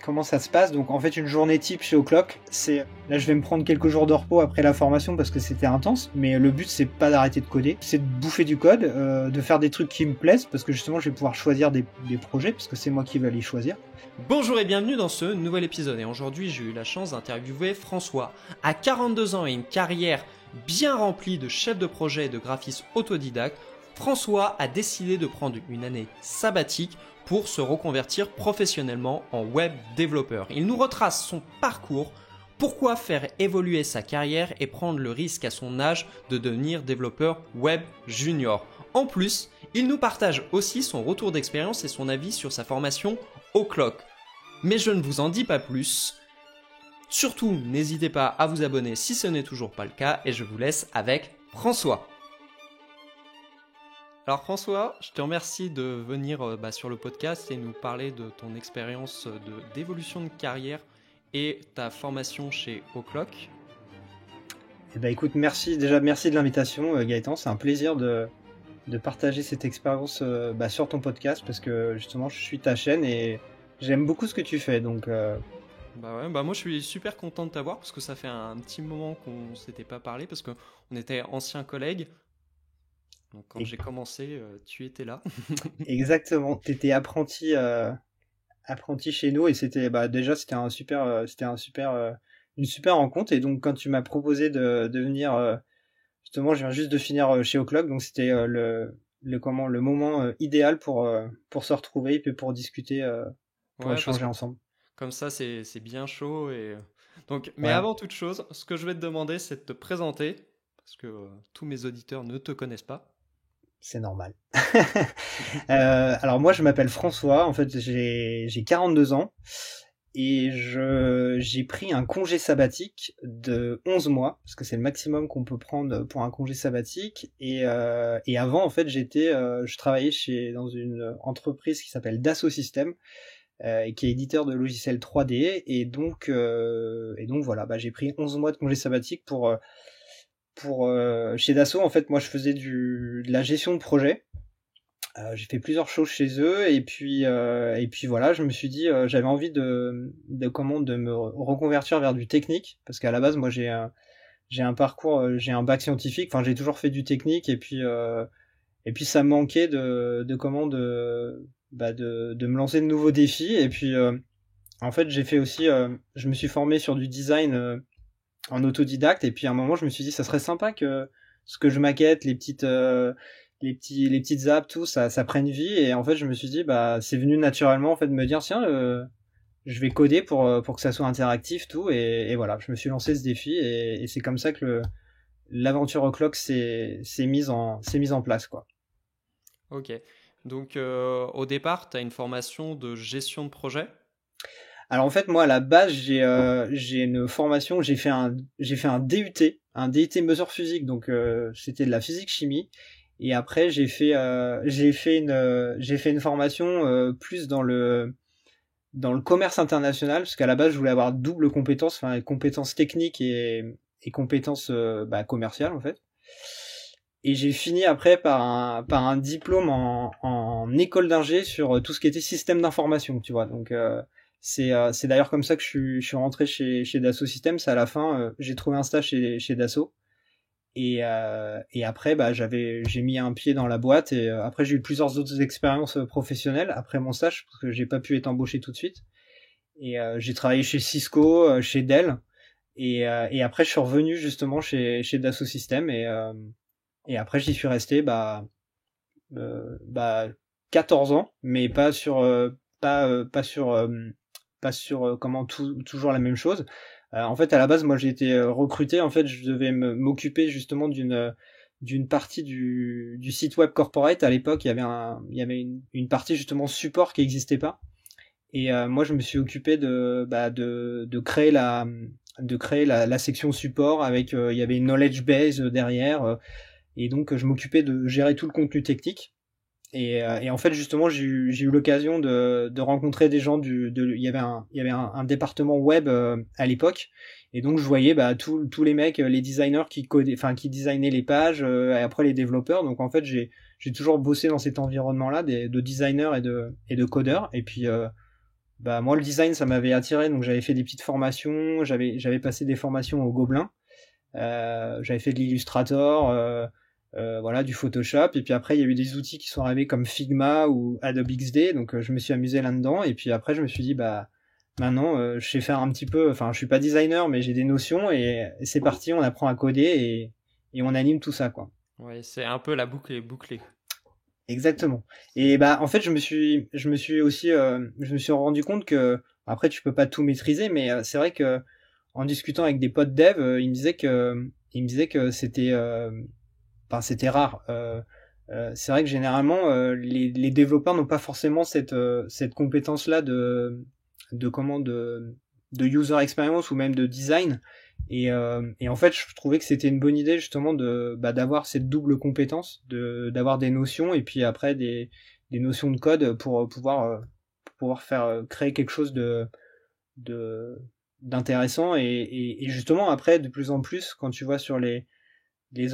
Comment ça se passe? Donc en fait une journée type chez O'Clock, c'est là je vais me prendre quelques jours de repos après la formation parce que c'était intense, mais le but c'est pas d'arrêter de coder, c'est de bouffer du code, de faire des trucs qui me plaisent parce que justement je vais pouvoir choisir des projets parce que c'est moi qui vais les choisir. Bonjour et bienvenue dans ce nouvel épisode et aujourd'hui j'ai eu la chance d'interviewer François. À 42 ans et une carrière bien remplie de chef de projet et de graphiste autodidacte, François a décidé de prendre une année sabbatique pour se reconvertir professionnellement en web développeur. Il nous retrace son parcours, pourquoi faire évoluer sa carrière et prendre le risque à son âge de devenir développeur web junior. En plus, il nous partage aussi son retour d'expérience et son avis sur sa formation O'Clock. Mais je ne vous en dis pas plus. Surtout, n'hésitez pas à vous abonner si ce n'est toujours pas le cas et je vous laisse avec François. Alors François, je te remercie de venir sur le podcast et nous parler de ton expérience d'évolution de carrière et ta formation chez O'Clock. Et bah écoute, merci de l'invitation Gaëtan, c'est un plaisir de partager cette expérience sur ton podcast parce que justement je suis ta chaîne et j'aime beaucoup ce que tu fais donc... Moi je suis super content de t'avoir parce que ça fait un petit moment qu'on s'était pas parlé parce qu'on était anciens collègues. Donc quand j'ai commencé, tu étais là. Exactement, t'étais apprenti chez nous et c'était une super rencontre et donc quand tu m'as proposé de venir justement je viens juste de finir chez O'Clock donc c'était le moment idéal pour se retrouver et puis pour discuter pour échanger ensemble. Comme ça c'est bien chaud et donc mais avant toute chose, ce que je vais te demander c'est de te présenter parce que tous mes auditeurs ne te connaissent pas. C'est normal. Alors moi je m'appelle François, en fait j'ai 42 ans et j'ai pris un congé sabbatique de 11 mois, parce que c'est le maximum qu'on peut prendre pour un congé sabbatique, et avant en fait je travaillais dans une entreprise qui s'appelle Dassault Systèmes, et qui est éditeur de logiciels 3D, et donc voilà, j'ai pris 11 mois de congé sabbatique pour chez Dassault. En fait moi je faisais de la gestion de projet. J'ai fait plusieurs choses chez eux et puis voilà, je me suis dit j'avais envie de me reconvertir vers du technique parce qu'à la base moi j'ai un parcours, j'ai un bac scientifique, enfin j'ai toujours fait du technique et puis ça me manquait de me lancer de nouveaux défis et puis en fait j'ai fait aussi je me suis formé sur du design en autodidacte et puis à un moment je me suis dit ça serait sympa que ce que je maquette, les petites apps, tout ça prenne vie et en fait je me suis dit c'est venu naturellement en fait de me dire tiens je vais coder pour que ça soit interactif tout et voilà, je me suis lancé ce défi et c'est comme ça que l'aventure O'Clock s'est mise en place quoi. OK. Donc au départ, tu as une formation de gestion de projet? Alors en fait moi à la base j'ai une formation, j'ai fait un DUT mesure physique donc c'était de la physique chimie. Et après j'ai fait une formation plus dans le commerce international parce qu'à la base je voulais avoir double compétence, enfin compétences techniques et compétences commerciales en fait. Et j'ai fini après par un diplôme en école d'ingé sur tout ce qui était système d'information, tu vois. Donc c'est d'ailleurs comme ça que je suis rentré chez Dassault Systèmes. À la fin j'ai trouvé un stage chez Dassault. Et après j'ai mis un pied dans la boîte et après j'ai eu plusieurs autres expériences professionnelles après mon stage parce que j'ai pas pu être embauché tout de suite et j'ai travaillé chez Cisco, chez Dell et après je suis revenu justement chez Dassault Systèmes et après j'y suis resté 14 ans mais pas sur toujours la même chose. En fait, à la base, moi, j'ai été recruté. En fait, je devais m'occuper justement d'une partie du site web corporate. À l'époque, il y avait une partie justement support qui n'existait pas. Et moi, je me suis occupé de créer la section support avec il y avait une knowledge base derrière. Et donc, je m'occupais de gérer tout le contenu technique. Et en fait justement j'ai eu l'occasion de rencontrer des gens il y avait un département web à l'époque et donc je voyais tous les mecs, les designers qui designaient les pages et après les développeurs. Donc en fait j'ai toujours bossé dans cet environnement là de designers et de codeurs et puis bah moi le design ça m'avait attiré, donc j'avais fait des petites formations, j'avais passé des formations au Gobelin, j'avais fait de l'Illustrator, voilà, du Photoshop, et puis après il y a eu des outils qui sont arrivés comme Figma ou Adobe XD, donc je me suis amusé là-dedans, et puis après je me suis dit bah maintenant je sais faire un petit peu, enfin je suis pas designer mais j'ai des notions, et c'est parti, on apprend à coder et on anime tout ça quoi. Ouais, c'est un peu la boucle est bouclée. Exactement. Et bah en fait je me suis rendu compte que après tu peux pas tout maîtriser, mais c'est vrai que en discutant avec des potes dev, ils me disaient que c'était enfin c'était rare. C'est vrai que généralement les développeurs n'ont pas forcément cette compétence là de comment de user experience ou même de design. Et en fait, je trouvais que c'était une bonne idée justement de d'avoir cette double compétence, de d'avoir des notions et puis après des notions de code pour pouvoir faire créer quelque chose de d'intéressant, et justement après de plus en plus quand tu vois sur les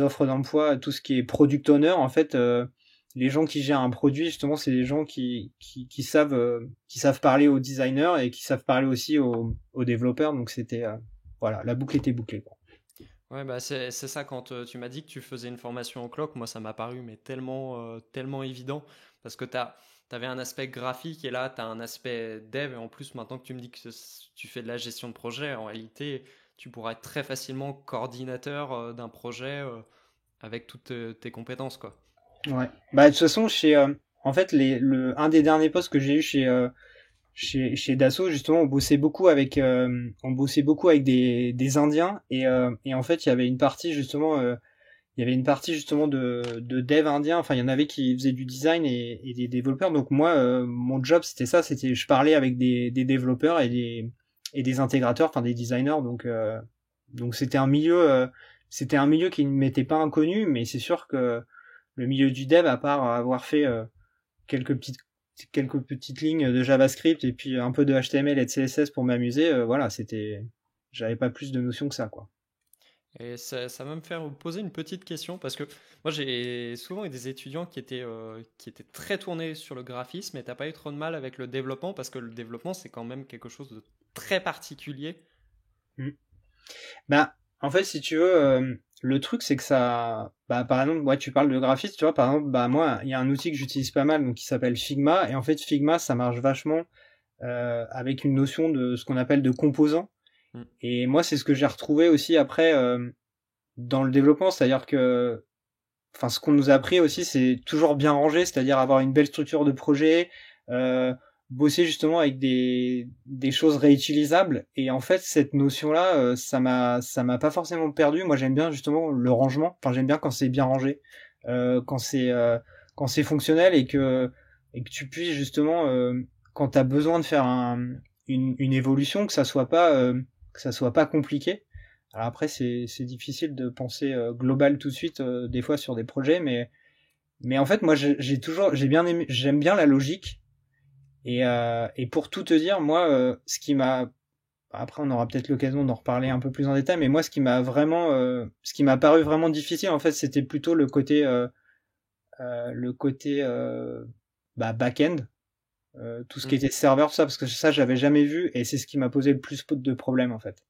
offres d'emploi tout ce qui est product owner, en fait les gens qui gèrent un produit justement c'est des gens qui savent parler aux designers et qui savent parler aussi aux développeurs, donc c'était voilà, la boucle était bouclée quoi. Ouais, bah c'est ça, quand tu m'as dit que tu faisais une formation au clock, moi ça m'a paru mais tellement évident, parce que t'avais un aspect graphique et là t'as un aspect dev, et en plus maintenant que tu me dis que tu fais de la gestion de projet, en réalité tu pourras être très facilement coordinateur d'un projet avec toutes tes compétences quoi. Ouais. Bah de toute façon en fait un des derniers postes que j'ai eu chez Dassault justement on bossait beaucoup avec des Indiens, et en fait il y avait une partie justement de dev indien, enfin il y en avait qui faisaient du design et des développeurs, donc moi mon job c'était ça, c'était je parlais avec des développeurs et des intégrateurs, enfin des designers, donc c'était un milieu qui ne m'était pas inconnu, mais c'est sûr que le milieu du dev, à part avoir fait quelques petites quelques petites lignes de JavaScript et puis un peu de HTML et de CSS pour m'amuser, voilà, j'avais pas plus de notions que ça quoi. Et ça va me faire vous poser une petite question, parce que moi j'ai souvent eu des étudiants qui étaient très tournés sur le graphisme, et t'as pas eu trop de mal avec le développement, parce que le développement c'est quand même quelque chose de très particulier. Mm. Bah, en fait, si tu veux, le truc, c'est que ça, bah, par exemple, ouais, tu parles de graphisme, tu vois, par exemple, bah, moi, il y a un outil que j'utilise pas mal, donc, qui s'appelle Figma, et en fait, Figma, ça marche vachement, avec une notion de ce qu'on appelle de composants. Mm. Et moi, c'est ce que j'ai retrouvé aussi après, dans le développement, c'est-à-dire que, enfin, ce qu'on nous a appris aussi, c'est toujours bien ranger, c'est-à-dire avoir une belle structure de projet, euh, bosser justement avec des choses réutilisables. Et en fait, cette notion-là, ça m'a pas forcément perdu. Moi, j'aime bien justement le rangement. Enfin, j'aime bien quand c'est bien rangé, euh, quand c'est euh, quand c'est fonctionnel, et que tu puisses justement, quand t'as besoin de faire une évolution, que ça soit pas compliqué. Alors après, c'est difficile de penser global tout de suite, des fois sur des projets, mais en fait, moi, j'ai bien aimé, j'aime bien la logique, et pour tout te dire, moi, ce qui m'a, après, on aura peut-être l'occasion d'en reparler un peu plus en détail, mais moi, ce qui m'a paru vraiment difficile, en fait, c'était plutôt le côté bah, back-end, tout ce qui Mm. était serveur, tout ça, parce que ça, j'avais jamais vu, et c'est ce qui m'a posé le plus de problèmes, en fait.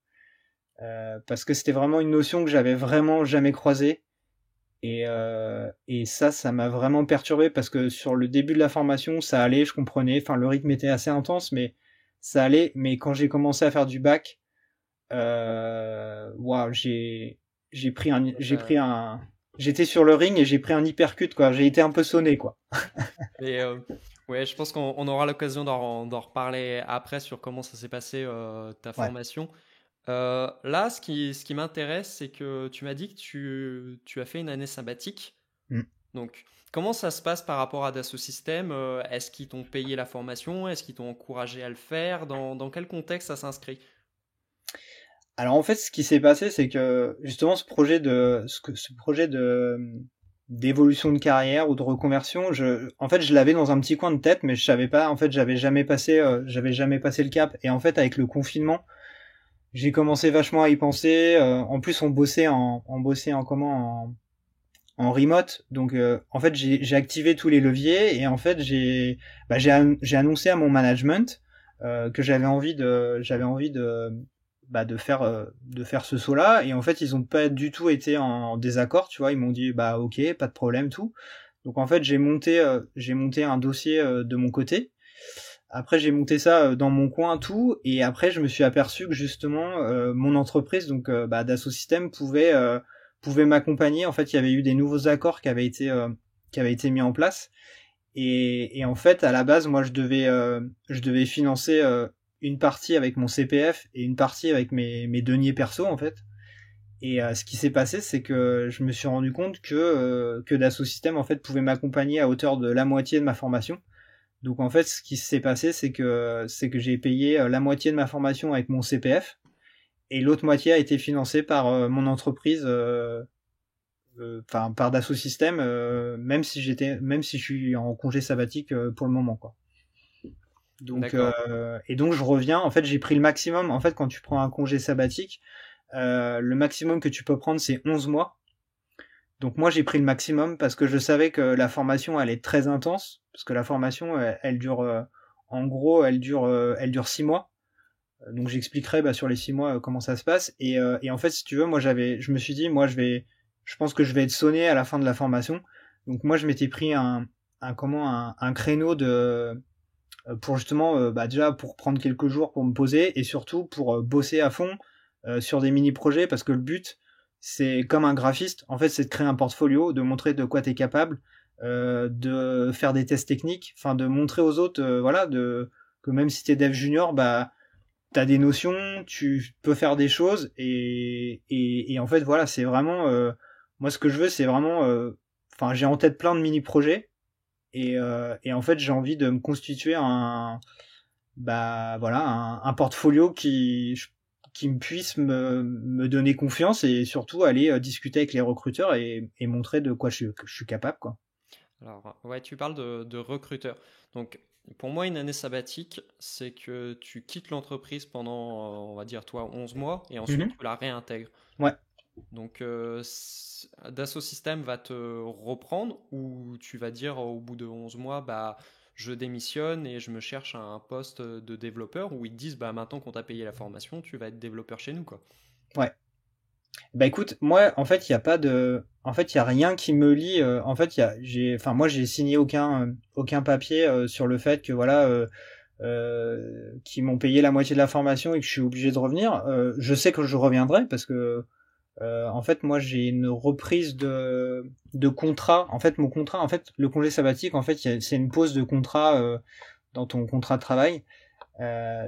Parce que c'était vraiment une notion que j'avais vraiment jamais croisée. Et ça m'a vraiment perturbé, parce que sur le début de la formation, ça allait, je comprenais, enfin le rythme était assez intense, mais ça allait. Mais quand j'ai commencé à faire du bac, waouh, j'étais sur le ring et j'ai pris un hypercut quoi. J'ai été un peu sonné quoi. Et ouais, je pense qu'on aura l'occasion d'en reparler après sur comment ça s'est passé ta Ouais. formation. Là, ce qui m'intéresse, c'est que tu m'as dit que tu as fait une année sabbatique. Mm. Donc, comment ça se passe par rapport à Dassault Systèmes? Est-ce qu'ils t'ont payé la formation? Est-ce qu'ils t'ont encouragé à le faire? Dans quel contexte ça s'inscrit? Alors en fait, ce qui s'est passé, c'est que justement ce projet de d'évolution de carrière ou de reconversion, en fait, je l'avais dans un petit coin de tête, mais je savais pas. En fait, j'avais jamais passé le cap. Et en fait, avec le confinement, j'ai commencé vachement à y penser. En plus, on bossait en comment en remote. Donc, en fait, j'ai activé tous les leviers, et en fait, j'ai annoncé à mon management que j'avais envie de faire ce saut-là. Et en fait, ils ont pas du tout été en désaccord, tu vois. Ils m'ont dit, bah ok, pas de problème, tout. Donc en fait, j'ai monté un dossier de mon côté. Après, j'ai monté ça dans mon coin, tout. Et après, je me suis aperçu que justement, mon entreprise, donc Dassault Systèmes, pouvait m'accompagner. En fait, il y avait eu des nouveaux accords qui avaient été mis en place. Et en fait, à la base, moi, je devais financer une partie avec mon CPF et une partie avec mes deniers perso, en fait. Et ce qui s'est passé, c'est que je me suis rendu compte que Dassault Systèmes, en fait, pouvait m'accompagner à hauteur de la moitié de ma formation. Donc en fait, ce qui s'est passé, c'est que j'ai payé la moitié de ma formation avec mon CPF et l'autre moitié a été financée par mon entreprise, enfin par Dassault Systèmes, même si je suis en congé sabbatique pour le moment, quoi. Donc D'accord. et donc je reviens. En fait, j'ai pris le maximum. En fait, quand tu prends un congé sabbatique, le maximum que tu peux prendre, c'est 11 mois. Donc moi j'ai pris le maximum parce que je savais que la formation elle est très intense, parce que la formation elle dure en gros elle dure 6 mois. Donc j'expliquerai sur les 6 mois comment ça se passe. Et en fait si tu veux, je me suis dit je pense que je vais être sonné à la fin de la formation. Donc moi je m'étais pris un créneau pour justement déjà pour prendre quelques jours pour me poser et surtout pour bosser à fond sur des mini projets, parce que le but c'est comme un graphiste, en fait c'est de créer un portfolio, de montrer de quoi tu es capable, de faire des tests techniques, enfin de montrer aux autres voilà que même si tu es dev junior, tu as des notions, tu peux faire des choses. Et en fait voilà, c'est vraiment moi ce que je veux c'est vraiment enfin j'ai en tête plein de mini projets. Et en fait j'ai envie de me constituer un portfolio qui me puisse me donner confiance et surtout aller discuter avec les recruteurs et montrer de quoi je suis capable, quoi. Alors, ouais, tu parles de recruteur. Donc, pour moi, une année sabbatique, c'est que tu quittes l'entreprise pendant, on va dire, toi, 11 mois, et ensuite Mhm. tu la réintègres. Ouais. Donc, Dassault Systèmes va te reprendre, ou tu vas dire au bout de 11 mois, bah, je démissionne et je me cherche un poste de développeur, où ils te disent, bah, maintenant qu'on t'a payé la formation, tu vas être développeur chez nous, quoi. Ouais. Bah écoute, moi en fait, il y a pas de en fait, il y a rien qui me lie en fait, moi j'ai signé aucun papier sur le fait que voilà qu'ils m'ont payé la moitié de la formation et que je suis obligé de revenir. Je sais que je reviendrai parce que en fait, moi, j'ai une reprise de contrat. En fait, mon contrat, en fait, le congé sabbatique, en fait, c'est une pause de contrat dans ton contrat de travail.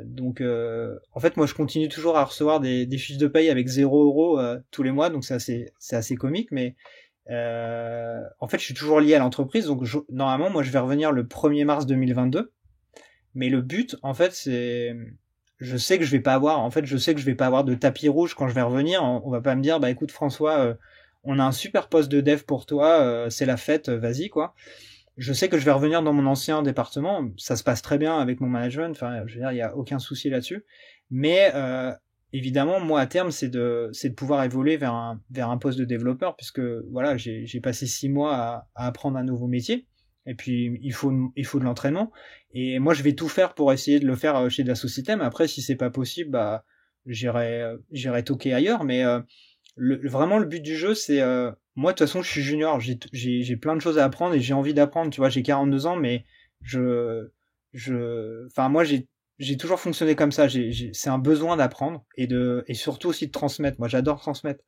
Donc, en fait, moi, je continue toujours à recevoir des fiches de paye avec 0 € tous les mois, donc c'est assez comique. Mais en fait, je suis toujours lié à l'entreprise, donc normalement, moi, je vais revenir le 1er mars 2022. Mais le but, en fait, je sais que je vais pas avoir, en fait, je sais que je vais pas avoir de tapis rouge quand je vais revenir. On va pas me dire, bah écoute François, on a un super poste de dev pour toi, c'est la fête, vas-y quoi. Je sais que je vais revenir dans mon ancien département, ça se passe très bien avec mon management, enfin, je veux dire, il y a aucun souci là-dessus. Mais évidemment, moi à terme, c'est de pouvoir évoluer vers un poste de développeur, puisque voilà, j'ai passé 6 mois à apprendre un nouveau métier. Et puis il faut de l'entraînement. Et moi, je vais tout faire pour essayer de le faire chez Dassault Systèmes. Après, si c'est pas possible, j'irai toquer ailleurs. Mais vraiment, le but du jeu, c'est moi, de toute façon, je suis junior. J'ai plein de choses à apprendre et j'ai envie d'apprendre. Tu vois, j'ai 42 ans, mais enfin, moi, j'ai toujours fonctionné comme ça. C'est un besoin d'apprendre et surtout aussi de transmettre. Moi, j'adore transmettre.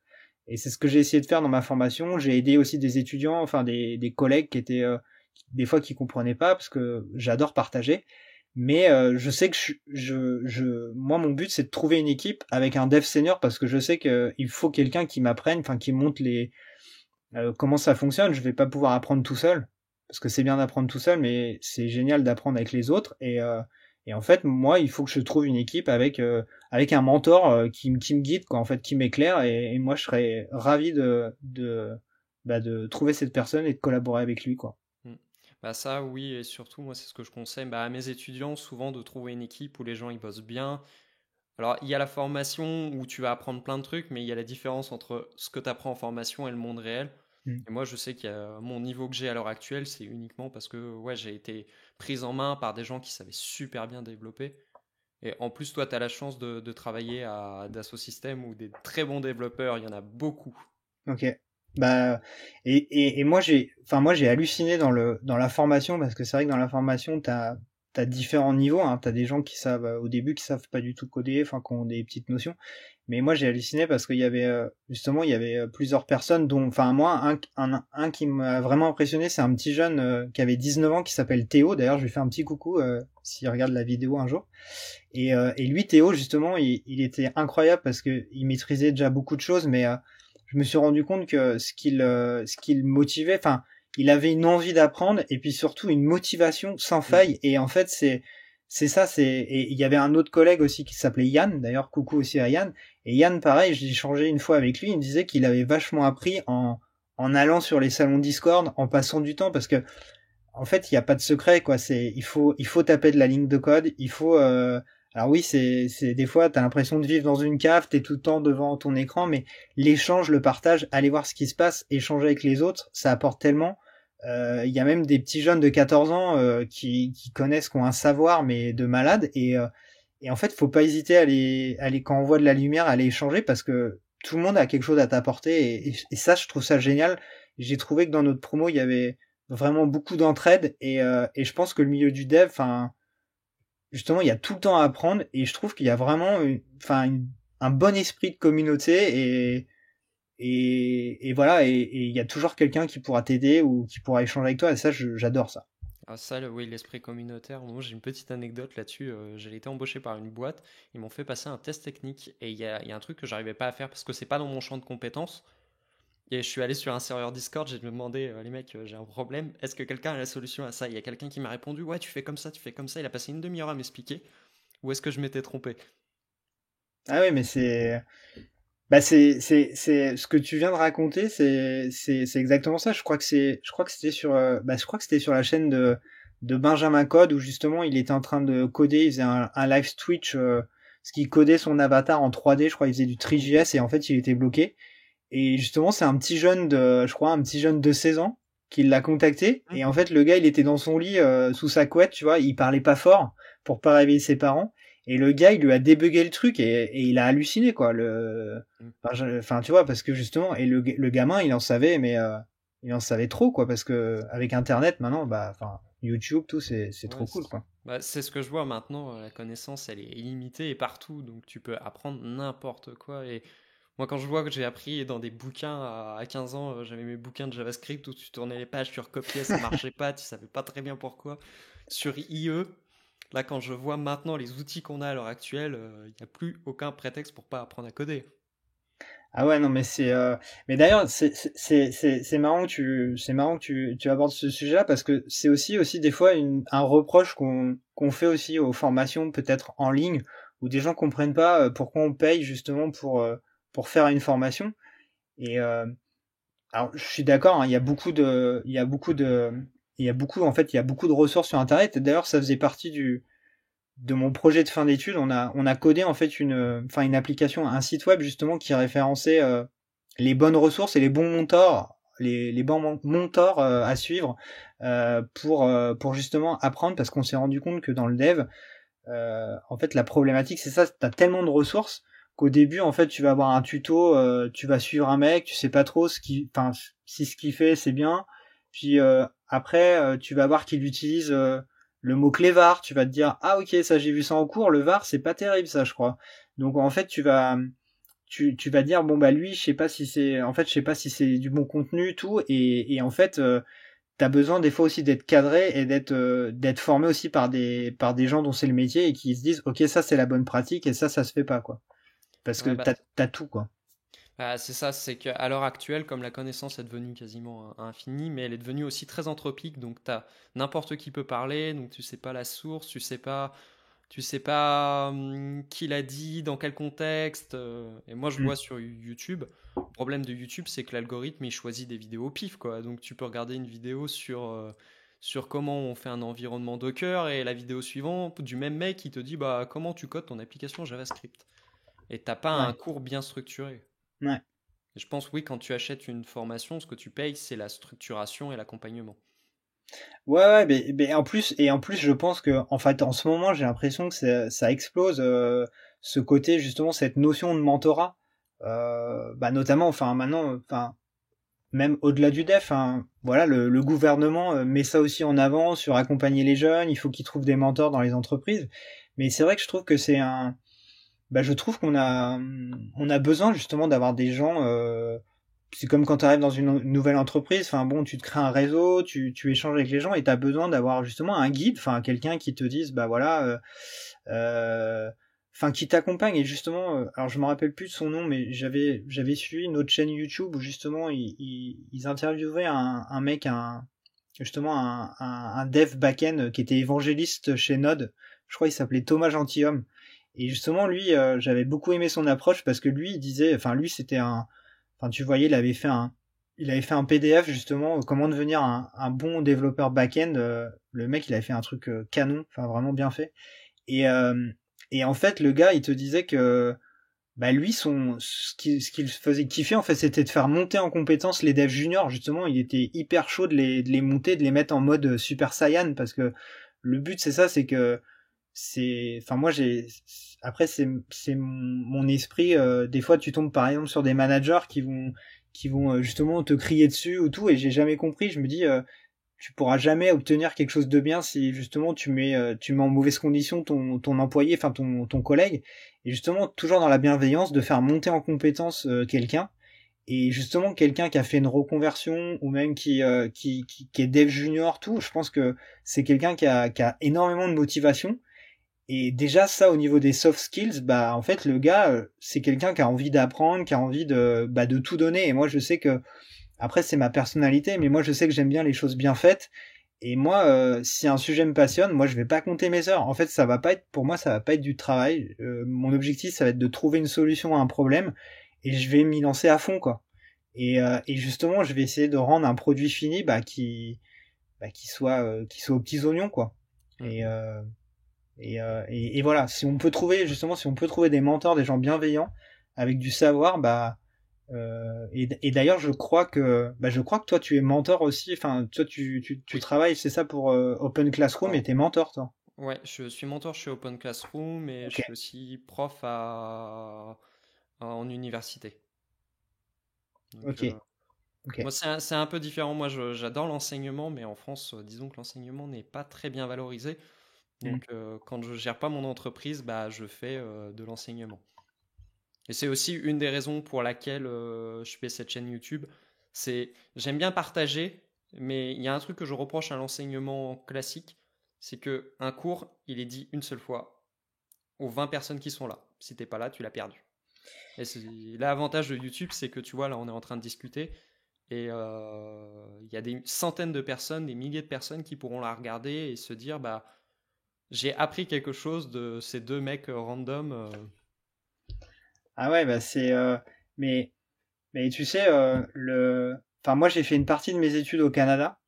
Et c'est ce que j'ai essayé de faire dans ma formation. J'ai aidé aussi des étudiants, enfin des collègues qui étaient des fois qui comprenaient pas, parce que j'adore partager. Mais je sais que moi mon but c'est de trouver une équipe avec un dev senior, parce que je sais qu'il faut quelqu'un qui m'apprenne, enfin qui montre comment ça fonctionne. Je vais pas pouvoir apprendre tout seul, parce que c'est bien d'apprendre tout seul, mais c'est génial d'apprendre avec les autres. Et en fait moi il faut que je trouve une équipe avec un mentor qui me guide, quoi, en fait, qui m'éclaire. Et moi je serais ravi de trouver cette personne et de collaborer avec lui, quoi. Mm. Bah ça, oui, et surtout, moi, c'est ce que je conseille à mes étudiants, souvent de trouver une équipe où les gens ils bossent bien. Alors, il y a la formation où tu vas apprendre plein de trucs, mais il y a la différence entre ce que tu apprends en formation et le monde réel. Mm. Et moi, je sais qu'il y a mon niveau que j'ai à l'heure actuelle, c'est uniquement parce que ouais, j'ai été prise en main par des gens qui savaient super bien développer. Et en plus, toi, tu as la chance de travailler à Dassault Systèmes où des très bons développeurs, il y en a beaucoup. Ok. Bah et moi j'ai halluciné dans la formation parce que c'est vrai que dans la formation t'as différents niveaux, hein. T'as des gens qui savent au début qui savent pas du tout coder, enfin qui ont des petites notions. Mais moi j'ai halluciné parce qu'il y avait justement il y avait plusieurs personnes dont enfin moi un qui m'a vraiment impressionné, c'est un petit jeune qui avait 19 ans qui s'appelle Théo. D'ailleurs je lui fais un petit coucou s'il regarde la vidéo un jour. Et lui Théo justement il était incroyable parce que il maîtrisait déjà beaucoup de choses, mais je me suis rendu compte que ce qu'il motivait, enfin, il avait une envie d'apprendre et puis surtout une motivation sans faille. Et en fait, c'est ça. Et il y avait un autre collègue aussi qui s'appelait Yann. D'ailleurs, coucou aussi à Yann. Et Yann, pareil, j'ai échangé une fois avec lui. Il me disait qu'il avait vachement appris en allant sur les salons Discord, en passant du temps, parce que en fait, il n'y a pas de secret, quoi. Il faut taper de la ligne de code. Alors oui, c'est des fois, t'as l'impression de vivre dans une cave, t'es tout le temps devant ton écran, mais l'échange, le partage, aller voir ce qui se passe, échanger avec les autres, ça apporte tellement. Il y a même des petits jeunes de 14 ans qui connaissent, qui ont un savoir, mais de malade. Et en fait, faut pas hésiter quand on voit de la lumière, à aller échanger parce que tout le monde a quelque chose à t'apporter. Et ça, je trouve ça génial. J'ai trouvé que dans notre promo, il y avait vraiment beaucoup d'entraide et je pense que le milieu du dev, enfin justement, il y a tout le temps à apprendre et je trouve qu'il y a vraiment un bon esprit de communauté et voilà et il y a toujours quelqu'un qui pourra t'aider ou qui pourra échanger avec toi et ça j'adore ça. Ah, ça, oui, l'esprit communautaire. Moi, j'ai une petite anecdote là-dessus. J'ai été embauché par une boîte. Ils m'ont fait passer un test technique et il y a un truc que j'arrivais pas à faire parce que c'est pas dans mon champ de compétences. Et je suis allé sur un serveur Discord, j'ai demandé, les mecs, j'ai un problème, est-ce que quelqu'un a la solution à ça? Il y a quelqu'un qui m'a répondu, ouais, tu fais comme ça, tu fais comme ça. Il a passé une demi-heure à m'expliquer. Ou est-ce que je m'étais trompé? Ah oui, mais c'est ce que tu viens de raconter, c'est exactement ça. Je crois que c'était je crois que c'était sur la chaîne de Benjamin Code où justement il était en train de coder, il faisait un live Twitch, ce qu'il codait son avatar en 3D, je crois il faisait du 3JS et en fait il était bloqué. Et justement c'est un petit jeune un petit jeune de 16 ans qui l'a contacté et en fait le gars il était dans son lit sous sa couette, tu vois, il parlait pas fort pour pas réveiller ses parents. Et le gars, il lui a débugué le truc et il a halluciné, quoi. Enfin, tu vois, parce que justement, et le gamin, il en savait, mais il en savait trop, quoi, parce que avec Internet maintenant, bah, enfin, YouTube, tout, c'est Ouais, trop cool, quoi. bah, c'est ce que je vois maintenant. La connaissance, elle est illimitée et partout. Donc tu peux apprendre n'importe quoi. Et moi, quand je vois que j'ai appris dans des bouquins à 15 ans, j'avais mes bouquins de JavaScript où tu tournais les pages, tu recopiais, ça marchait pas, tu savais pas très bien pourquoi. Sur IE, là, quand je vois maintenant les outils qu'on a à l'heure actuelle, il n'y a plus aucun prétexte pour pas apprendre à coder. Ah ouais, non, mais mais d'ailleurs, c'est marrant c'est marrant que tu abordes ce sujet-là parce que c'est aussi des fois un reproche qu'on fait aussi aux formations peut-être en ligne où des gens comprennent pas pourquoi on paye justement pour faire une formation. Et alors, je suis d'accord, hein, il y a beaucoup de ressources sur Internet. Et d'ailleurs, ça faisait partie de mon projet de fin d'études. On a codé en fait une application, un site web justement qui référençait les bonnes ressources et les bons mentors, les bons mentors à suivre pour justement apprendre parce qu'on s'est rendu compte que dans le dev, en fait, la problématique, c'est ça, t'as tellement de ressources qu'au début, en fait, tu vas avoir un tuto, tu vas suivre un mec, tu sais pas trop si ce qu'il fait, c'est bien. Puis après, tu vas voir qu'il utilise le mot-clé var, tu vas te dire, ah ok, ça j'ai vu ça en cours, le var, c'est pas terrible ça, je crois. Donc en fait, tu vas dire, bon bah lui, je sais pas si c'est du bon contenu, tout, et en fait, t'as besoin des fois aussi d'être cadré et d'être formé aussi par des gens dont c'est le métier et qui se disent ok ça c'est la bonne pratique et ça se fait pas quoi parce que Ouais, t'as tout quoi. c'est ça, c'est qu'à l'heure actuelle, comme la connaissance est devenue quasiment infinie, mais elle est devenue aussi très anthropique, donc t'as n'importe qui peut parler, donc tu sais pas la source, tu sais pas qui l'a dit, dans quel contexte. Et moi, je Mm. vois sur YouTube, le problème de YouTube, c'est que l'algorithme, il choisit des vidéos au pif, quoi. Donc tu peux regarder une vidéo sur comment on fait un environnement Docker, et la vidéo suivante, du même mec, il te dit, bah, comment tu codes ton application JavaScript. Et t'as pas un Ouais, cours bien structuré. ouais. Je pense, oui, quand tu achètes une formation, ce que tu payes, c'est la structuration et l'accompagnement. Ouais, mais en plus, je pense que, en fait, en ce moment, j'ai l'impression que ça explose, ce côté, justement, cette notion de mentorat. Bah, notamment, enfin, maintenant, enfin, même au-delà du dev, hein, voilà, le gouvernement met ça aussi en avant sur accompagner les jeunes, il faut qu'ils trouvent des mentors dans les entreprises. Mais c'est vrai que je trouve que bah, je trouve on a besoin justement d'avoir des gens, c'est comme quand tu arrives dans une nouvelle entreprise, enfin bon, tu te crées un réseau, tu échanges avec les gens et tu as besoin d'avoir justement un guide, enfin quelqu'un qui te dise, bah voilà, euh, enfin qui t'accompagne. Et justement, alors je me rappelle plus de son nom, mais j'avais suivi une autre chaîne YouTube où justement ils interviewaient un mec, justement un dev backend qui était évangéliste chez Node. Je crois qu'il s'appelait Thomas Gentilhomme. Et justement, lui, j'avais beaucoup aimé son approche parce que lui, il disait, enfin lui, c'était enfin tu voyais, il avait fait un PDF justement, comment devenir un bon développeur back-end. Le mec, il avait fait un truc canon, enfin vraiment bien fait. Et et en fait, le gars, il te disait que bah lui, ce qu'il faisait kiffer en fait, c'était de faire monter en compétence les devs juniors. Justement, il était hyper chaud de les monter, de les mettre en mode Super Saiyan, parce que le but c'est ça, c'est que enfin moi après c'est mon esprit. Des fois, tu tombes par exemple sur des managers qui vont justement te crier dessus ou tout, et j'ai jamais compris. Je me dis, tu pourras jamais obtenir quelque chose de bien si justement tu mets en mauvaise condition ton employé, enfin ton collègue. Et justement, toujours dans la bienveillance, de faire monter en compétence quelqu'un. Et justement, quelqu'un qui a fait une reconversion ou même qui est dev junior, tout, je pense que c'est quelqu'un qui a énormément de motivation. Et déjà, ça, au niveau des soft skills, bah en fait, le gars, c'est quelqu'un qui a envie d'apprendre, qui a envie de tout donner. Et moi, je sais que après, c'est ma personnalité, mais moi, je sais que j'aime bien les choses bien faites. Et moi, si un sujet me passionne, moi, je vais pas compter mes heures. En fait, ça va pas être, pour moi, ça va pas être du travail. Mon objectif, ça va être de trouver une solution à un problème, et je vais m'y lancer à fond, quoi. Et justement, je vais essayer de rendre un produit fini, qui soit aux petits oignons, quoi. Et, et voilà. Si on peut trouver, justement, si on peut trouver des mentors, des gens bienveillants, avec du savoir, bah, et d'ailleurs, je crois que toi, tu es mentor aussi. Enfin, toi, tu Oui. travailles, c'est ça, pour Open Classroom, et Alors, t'es mentor, toi. ouais, je suis mentor chez Open Classroom et je Ok, suis aussi prof en université. Donc, ok, ok. moi, c'est un peu différent. Moi, j'adore l'enseignement, mais en France, disons que l'enseignement n'est pas très bien valorisé. Hmm. Donc, quand je gère pas mon entreprise, bah, je fais de l'enseignement. Et c'est aussi une des raisons pour laquelle je fais cette chaîne YouTube. J'aime bien partager, mais il y a un truc que je reproche à l'enseignement classique, c'est que un cours, il est dit une seule fois aux 20 personnes qui sont là. Si t'es pas là, tu l'as perdu. Et l'avantage de YouTube, c'est que tu vois, là, on est en train de discuter et il y a des centaines de personnes, des milliers de personnes qui pourront la regarder et se dire, bah, j'ai appris quelque chose de ces deux mecs random. Ah ouais, bah mais, mais tu sais, enfin, moi, j'ai fait une partie de mes études au Canada.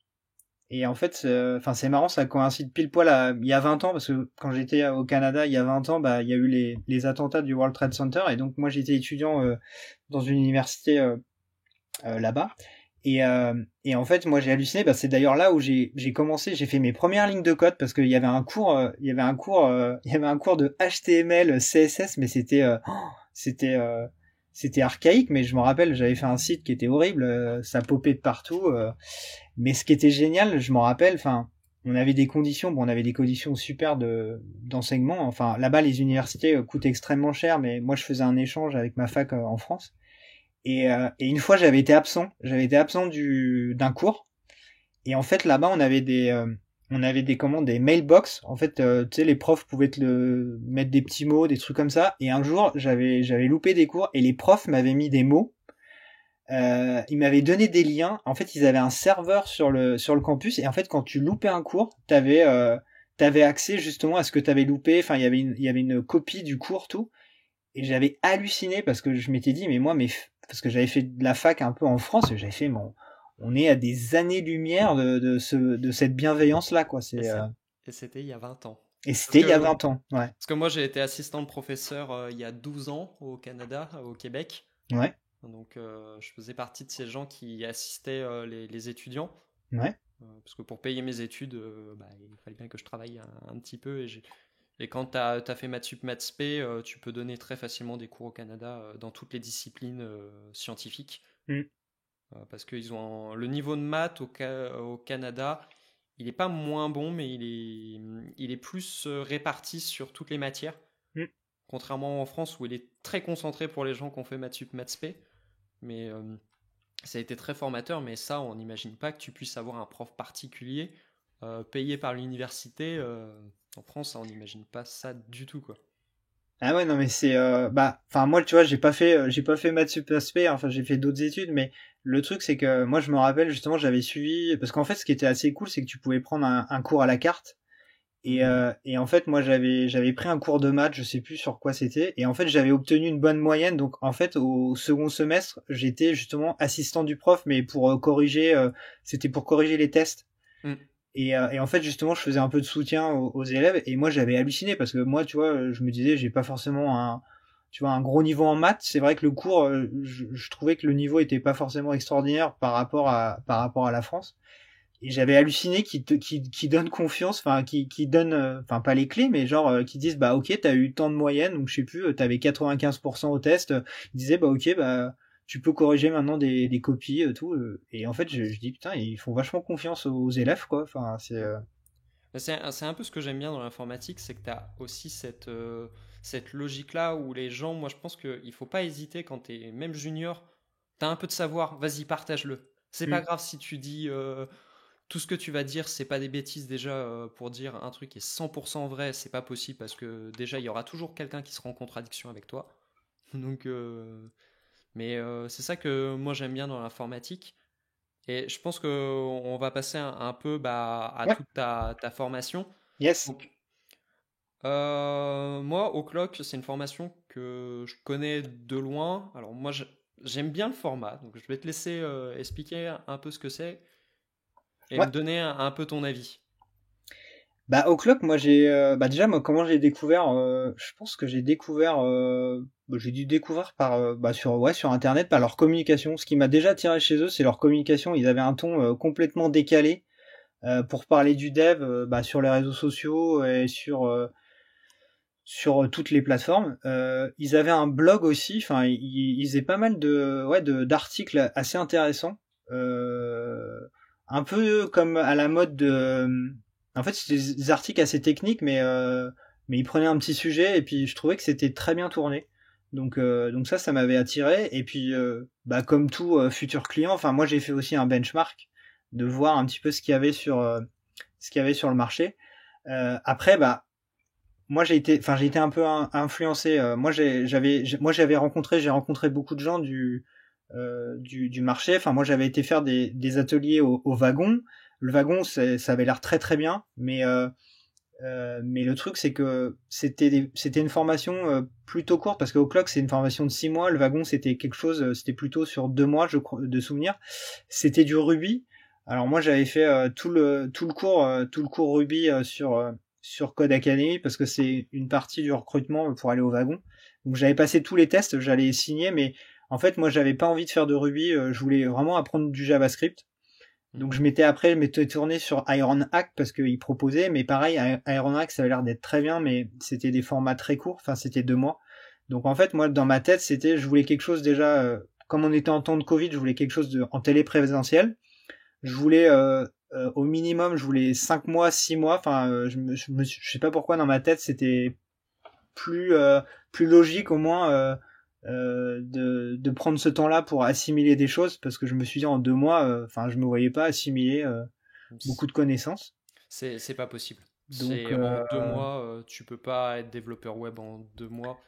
Et en fait, enfin, c'est marrant, ça coïncide pile poil il y a 20 ans, parce que quand j'étais au Canada il y a 20 ans, bah, il y a eu les attentats du World Trade Center, et donc moi j'étais étudiant dans une université là-bas. Et en fait, moi j'ai halluciné, bah, c'est d'ailleurs là où j'ai commencé, j'ai fait mes premières lignes de code, parce qu'il y avait un cours, il y avait un cours de HTML, CSS, mais c'était, c'était archaïque, mais je me rappelle, j'avais fait un site qui était horrible, ça popait de partout. Mais ce qui était génial, je m'en rappelle, enfin, on avait des conditions, bon, on avait des conditions super d'enseignement. Enfin, là-bas, les universités coûtent extrêmement cher, mais moi, je faisais un échange avec ma fac en France. Et une fois, j'avais été absent d'un cours. Et en fait, là-bas, on avait des commandes, des mailbox. En fait, tu sais, les profs pouvaient mettre des petits mots, des trucs comme ça. Et un jour, j'avais loupé des cours et les profs m'avaient mis des mots. Ils m'avaient donné des liens. En fait, ils avaient un serveur sur le campus, et en fait, quand tu loupais un cours, t'avais accès justement à ce que t'avais loupé. Enfin, il y avait une copie du cours, tout. Et j'avais halluciné parce que je m'étais dit, mais moi, parce que j'avais fait de la fac un peu en France, et j'avais fait on est à des années-lumière de cette bienveillance-là, quoi. Et et c'était il y a 20 ans. Et Parce c'était il y a que, 20 ans, ouais. parce que moi, j'ai été assistant de professeur il y a 12 ans au Canada, au Québec. Ouais. Donc, je faisais partie de ces gens qui assistaient les étudiants. Ouais. parce que pour payer mes études, il fallait bien que je travaille un petit peu. Et quand tu as fait maths sup, maths spé, tu peux donner très facilement des cours au Canada dans toutes les disciplines scientifiques. Mm. Parce que le niveau de maths au Canada, il n'est pas moins bon, mais il est plus réparti sur toutes les matières. Mm. Contrairement en France où il est très concentré pour les gens qui ont fait maths sup, maths spé. Mais ça a été très formateur, mais ça, on n'imagine pas que tu puisses avoir un prof particulier payé par l'université. En France, on n'imagine pas ça du tout, quoi. Ah ouais, non, mais c'est enfin moi tu vois, j'ai pas fait maths sup spé, enfin j'ai fait d'autres études, mais le truc c'est que moi je me rappelle justement, j'avais suivi parce qu'en fait ce qui était assez cool, c'est que tu pouvais prendre un cours à la carte. Et en fait moi j'avais pris un cours de maths, je sais plus sur quoi c'était, et en fait j'avais obtenu une bonne moyenne, donc en fait au second semestre j'étais justement assistant du prof, mais pour corriger, c'était pour corriger les tests. Mm. Et en fait justement je faisais un peu de soutien aux élèves, et moi j'avais halluciné parce que moi tu vois je me disais j'ai pas forcément un gros niveau en maths. C'est vrai que le cours, je trouvais que le niveau était pas forcément extraordinaire par rapport à la France. Et j'avais halluciné qui donne confiance, enfin qui donne, enfin pas les clés, mais genre qui disent bah ok t'as eu tant de moyenne, donc je sais plus, t'avais 95% au test, ils disaient bah ok bah tu peux corriger maintenant des copies tout, et en fait je dis putain ils font vachement confiance aux élèves quoi, enfin c'est C'est un peu ce que j'aime bien dans l'informatique, c'est que tu as aussi cette logique-là où les gens, moi je pense qu'il ne faut pas hésiter quand tu es même junior, tu as un peu de savoir, vas-y partage-le. C'est pas Mm. grave si tu dis tout ce que tu vas dire, c'est pas des bêtises déjà pour dire un truc qui est 100% vrai, c'est pas possible parce que déjà il y aura toujours quelqu'un qui sera en contradiction avec toi. Donc, mais c'est ça que moi j'aime bien dans l'informatique. Et je pense qu'on va passer un peu à Ouais, toute ta formation. yes. Donc, moi, au clock, c'est une formation que je connais de loin. Alors, moi, j'aime bien le format. Donc, je vais te laisser expliquer un peu ce que c'est et Ouais. me donner un peu ton avis. Bah au clock, moi j'ai bah déjà moi comment j'ai découvert, je pense que j'ai dû découvrir par sur internet par leur communication. Ce qui m'a déjà attiré chez eux, c'est leur communication. Ils avaient un ton complètement décalé pour parler du dev sur les réseaux sociaux et sur toutes les plateformes. Ils avaient un blog aussi. Enfin ils faisaient pas mal de d'articles assez intéressants. Un peu comme à la mode de en fait, c'était des articles assez techniques, mais ils prenaient un petit sujet et puis je trouvais que c'était très bien tourné. Donc ça m'avait attiré. Et puis, comme tout futur client, enfin moi j'ai fait aussi un benchmark de voir un petit peu ce qu'il y avait sur le marché. Après, moi j'ai été un peu influencé. J'ai rencontré beaucoup de gens du marché. Enfin moi j'avais été faire des ateliers au wagon. Le wagon, ça avait l'air très très bien, mais le truc c'est que c'était une formation plutôt courte parce qu'au clock c'est une formation de 6 mois. Le wagon c'était quelque chose, c'était plutôt sur 2 mois, je crois, de souvenir. C'était du Ruby. Alors moi j'avais fait tout le cours Ruby sur Code Academy parce que c'est une partie du recrutement pour aller au wagon. Donc j'avais passé tous les tests, j'allais signer, mais en fait moi j'avais pas envie de faire de Ruby, je voulais vraiment apprendre du JavaScript. Donc je m'étais tourné sur Ironhack parce qu'il proposait, mais pareil, Ironhack ça avait l'air d'être très bien, mais c'était des formats très courts, enfin c'était 2 mois. Donc en fait moi dans ma tête je voulais quelque chose déjà, comme on était en temps de Covid, je voulais quelque chose en téléprésentiel. Je voulais au minimum, je voulais 5 mois, 6 mois, enfin je sais pas pourquoi dans ma tête c'était plus plus logique au moins de prendre ce temps-là pour assimiler des choses parce que je me suis dit en 2 mois, enfin je me voyais pas assimiler beaucoup de connaissances. C'est pas possible. Donc C'est en 2 mois, tu peux pas être développeur web en 2 mois.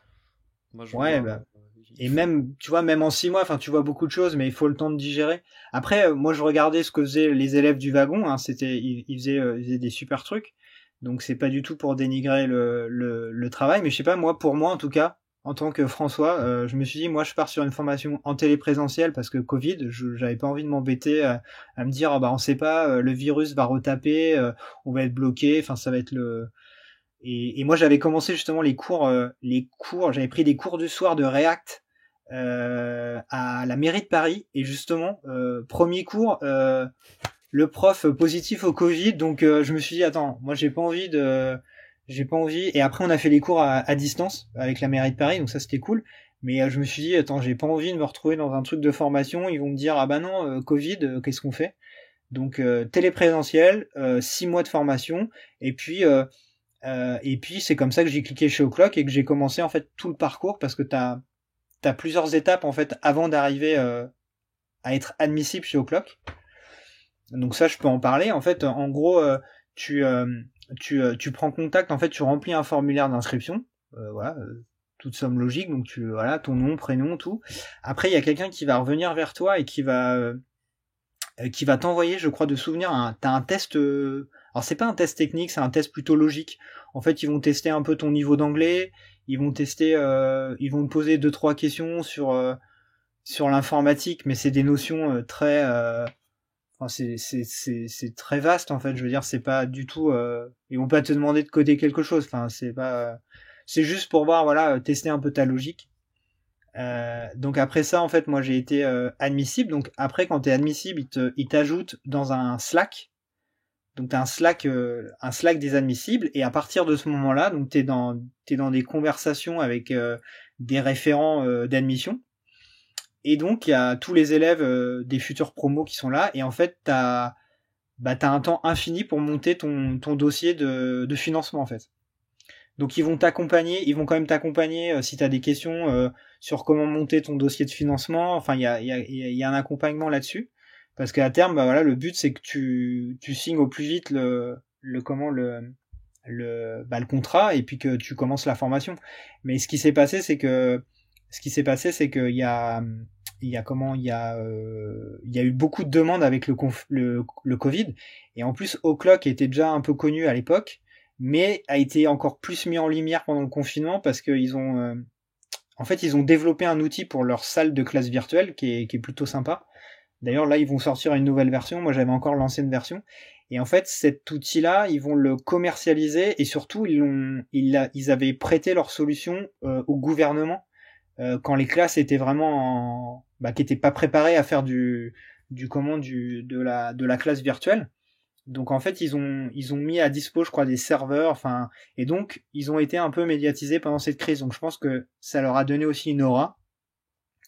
Moi, je ouais, vois. bah, Il et faut. même tu vois même en 6 mois, enfin tu vois beaucoup de choses, mais il faut le temps de digérer. Après, moi je regardais ce que faisaient les élèves du wagon, hein, ils faisaient des super trucs. Donc c'est pas du tout pour dénigrer le travail, mais je sais pas moi pour moi en tout cas. En tant que François, je me suis dit, moi, je pars sur une formation en téléprésentiel parce que Covid, j'avais pas envie de m'embêter à me dire, on sait pas, le virus va retaper, on va être bloqué, enfin, ça va être le. Et moi, j'avais commencé justement les cours, j'avais pris des cours du soir de React à la mairie de Paris, et justement, premier cours, le prof positif au Covid, donc je me suis dit attends, moi j'ai pas envie. Et après on a fait les cours à distance avec la mairie de Paris, donc ça c'était cool. Mais je me suis dit attends, j'ai pas envie de me retrouver dans un truc de formation. Ils vont me dire ah bah non, Covid, qu'est-ce qu'on fait? Donc téléprésentiel, 6 mois de formation, et puis c'est comme ça que j'ai cliqué chez O'Clock et que j'ai commencé en fait tout le parcours parce que t'as plusieurs étapes en fait avant d'arriver à être admissible chez O'Clock. Donc ça, je peux en parler. En fait, en gros, tu prends contact. En fait, tu remplis un formulaire d'inscription. Voilà, toute somme logique. Donc voilà, ton nom, prénom, tout. Après, il y a quelqu'un qui va revenir vers toi et qui va t'envoyer, je crois, de souvenir. T'as un test. Alors c'est pas un test technique, c'est un test plutôt logique. En fait, ils vont tester un peu ton niveau d'anglais. Ils vont te poser 2-3 questions sur l'informatique, mais c'est des notions très enfin, c'est très vaste en fait. Je veux dire, c'est pas du tout. Ils vont pas te demander de coder quelque chose. Enfin, c'est pas. C'est juste pour voir, voilà, tester un peu ta logique. Donc après ça, en fait, moi j'ai été admissible. Donc après, quand t'es admissible, ils t'ajoutent dans un Slack. Donc t'as un Slack des admissibles. Et à partir de ce moment-là, donc t'es dans des conversations avec des référents d'admission. Et donc il y a tous les élèves des futurs promos qui sont là, et en fait t'as un temps infini pour monter ton dossier de financement en fait. Donc ils vont quand même t'accompagner si t'as des questions sur comment monter ton dossier de financement. Enfin il y a un accompagnement là-dessus, parce qu'à terme voilà, le but c'est que tu signes au plus vite le contrat, et puis que tu commences la formation. Mais ce qui s'est passé c'est que il y a eu beaucoup de demandes avec le Covid, et en plus O'Clock était déjà un peu connu à l'époque, mais a été encore plus mis en lumière pendant le confinement parce que ils ont développé un outil pour leur salle de classe virtuelle qui est plutôt sympa. D'ailleurs là ils vont sortir une nouvelle version, moi j'avais encore l'ancienne version, et en fait cet outil-là ils vont le commercialiser, et surtout ils avaient prêté leur solution au gouvernement quand les classes étaient vraiment qui étaient pas préparées à faire de la classe virtuelle. Donc en fait ils ont mis à dispo, je crois, des serveurs, enfin, et donc ils ont été un peu médiatisés pendant cette crise. Donc je pense que ça leur a donné aussi une aura.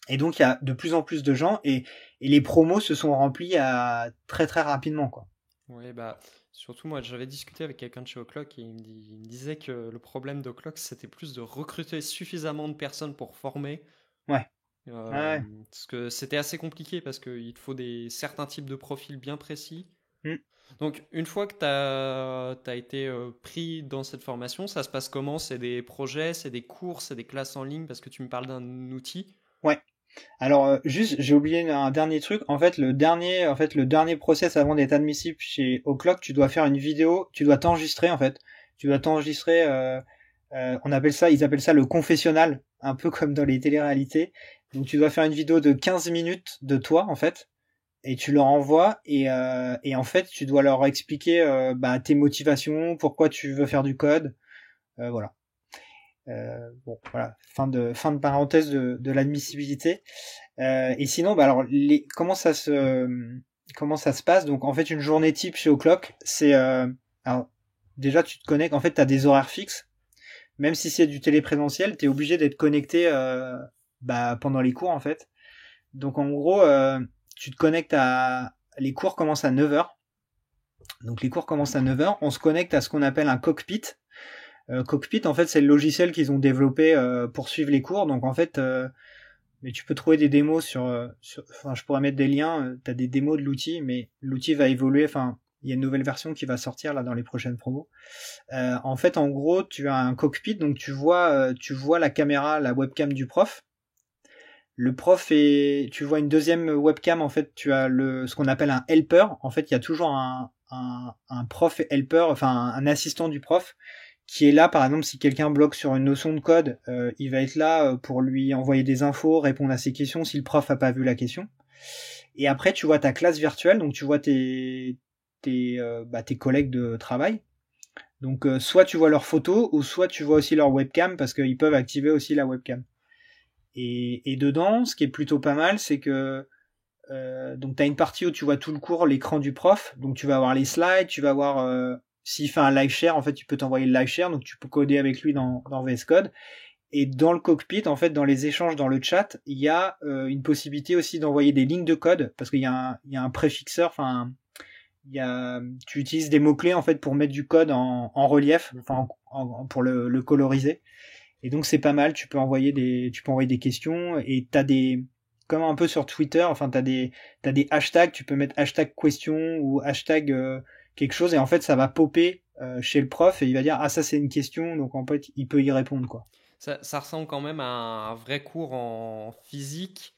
Et donc il y a de plus en plus de gens, et les promos se sont remplis très très rapidement, quoi. Oui, bah surtout moi j'avais discuté avec quelqu'un de chez O'Clock et il me disait que le problème d'Oclock c'était plus de recruter suffisamment de personnes pour former. Ouais. Ouais. Parce que c'était assez compliqué parce qu'il te faut certains types de profils bien précis. Mm. Donc une fois que tu as été pris dans cette formation, ça se passe comment? C'est des projets, c'est des cours, c'est des classes en ligne, parce que tu me parles d'un outil. Ouais. Alors juste, j'ai oublié un dernier truc. En fait, le dernier process avant d'être admissible chez O'Clock, tu dois faire une vidéo, tu dois t'enregistrer en fait. Tu dois t'enregistrer. Ils appellent ça le confessionnal, un peu comme dans les téléréalités. Donc tu dois faire une vidéo de 15 minutes de toi en fait, et tu leur envoies, et en fait tu dois leur expliquer tes motivations, pourquoi tu veux faire du code, voilà. Bon, voilà, fin de parenthèse de l'admissibilité. Et sinon, alors comment ça se passe? Donc en fait, une journée type chez O'Clock, c'est alors déjà tu te connectes. En fait, t'as des horaires fixes. Même si c'est du téléprésentiel, t'es obligé d'être connecté pendant les cours en fait. Donc en gros, tu te connectes les cours commencent à 9h. Donc les cours commencent à 9h. On se connecte à ce qu'on appelle un cockpit. Cockpit, en fait, c'est le logiciel qu'ils ont développé pour suivre les cours. Donc en fait, mais tu peux trouver des démos enfin, je pourrais mettre des liens. T'as des démos de l'outil, mais l'outil va évoluer. Enfin, il y a une nouvelle version qui va sortir là dans les prochaines promos. En fait, en gros, tu as un cockpit, donc tu vois la caméra, la webcam du prof. Le prof tu vois une deuxième webcam. En fait, tu as ce qu'on appelle un helper. En fait, il y a toujours un prof helper, enfin un assistant du prof, qui est là, par exemple, si quelqu'un bloque sur une notion de code, il va être là pour lui envoyer des infos, répondre à ses questions si le prof a pas vu la question. Et après, tu vois ta classe virtuelle, donc tu vois tes collègues de travail. Donc soit tu vois leurs photos, ou soit tu vois aussi leur webcam, parce qu'ils peuvent activer aussi la webcam. Et dedans, ce qui est plutôt pas mal, c'est que Donc tu as une partie où tu vois tout le cours, l'écran du prof, donc tu vas avoir les slides, tu vas avoir s'il fait un live share, en fait tu peux t'envoyer le live share, donc tu peux coder avec lui dans VS Code. Et dans le cockpit, en fait, dans les échanges dans le chat, il y a une possibilité aussi d'envoyer des lignes de code, parce qu'il y a un préfixeur, enfin tu utilises des mots-clés en fait pour mettre du code en relief, enfin pour le coloriser. Et donc c'est pas mal, tu peux envoyer des questions, et t'as des, comme un peu sur Twitter, enfin t'as des hashtags, tu peux mettre hashtag question ou hashtag quelque chose, et en fait ça va popper chez le prof, et il va dire ah ça c'est une question, donc en fait il peut y répondre quoi. Ça ressemble quand même à un vrai cours en physique.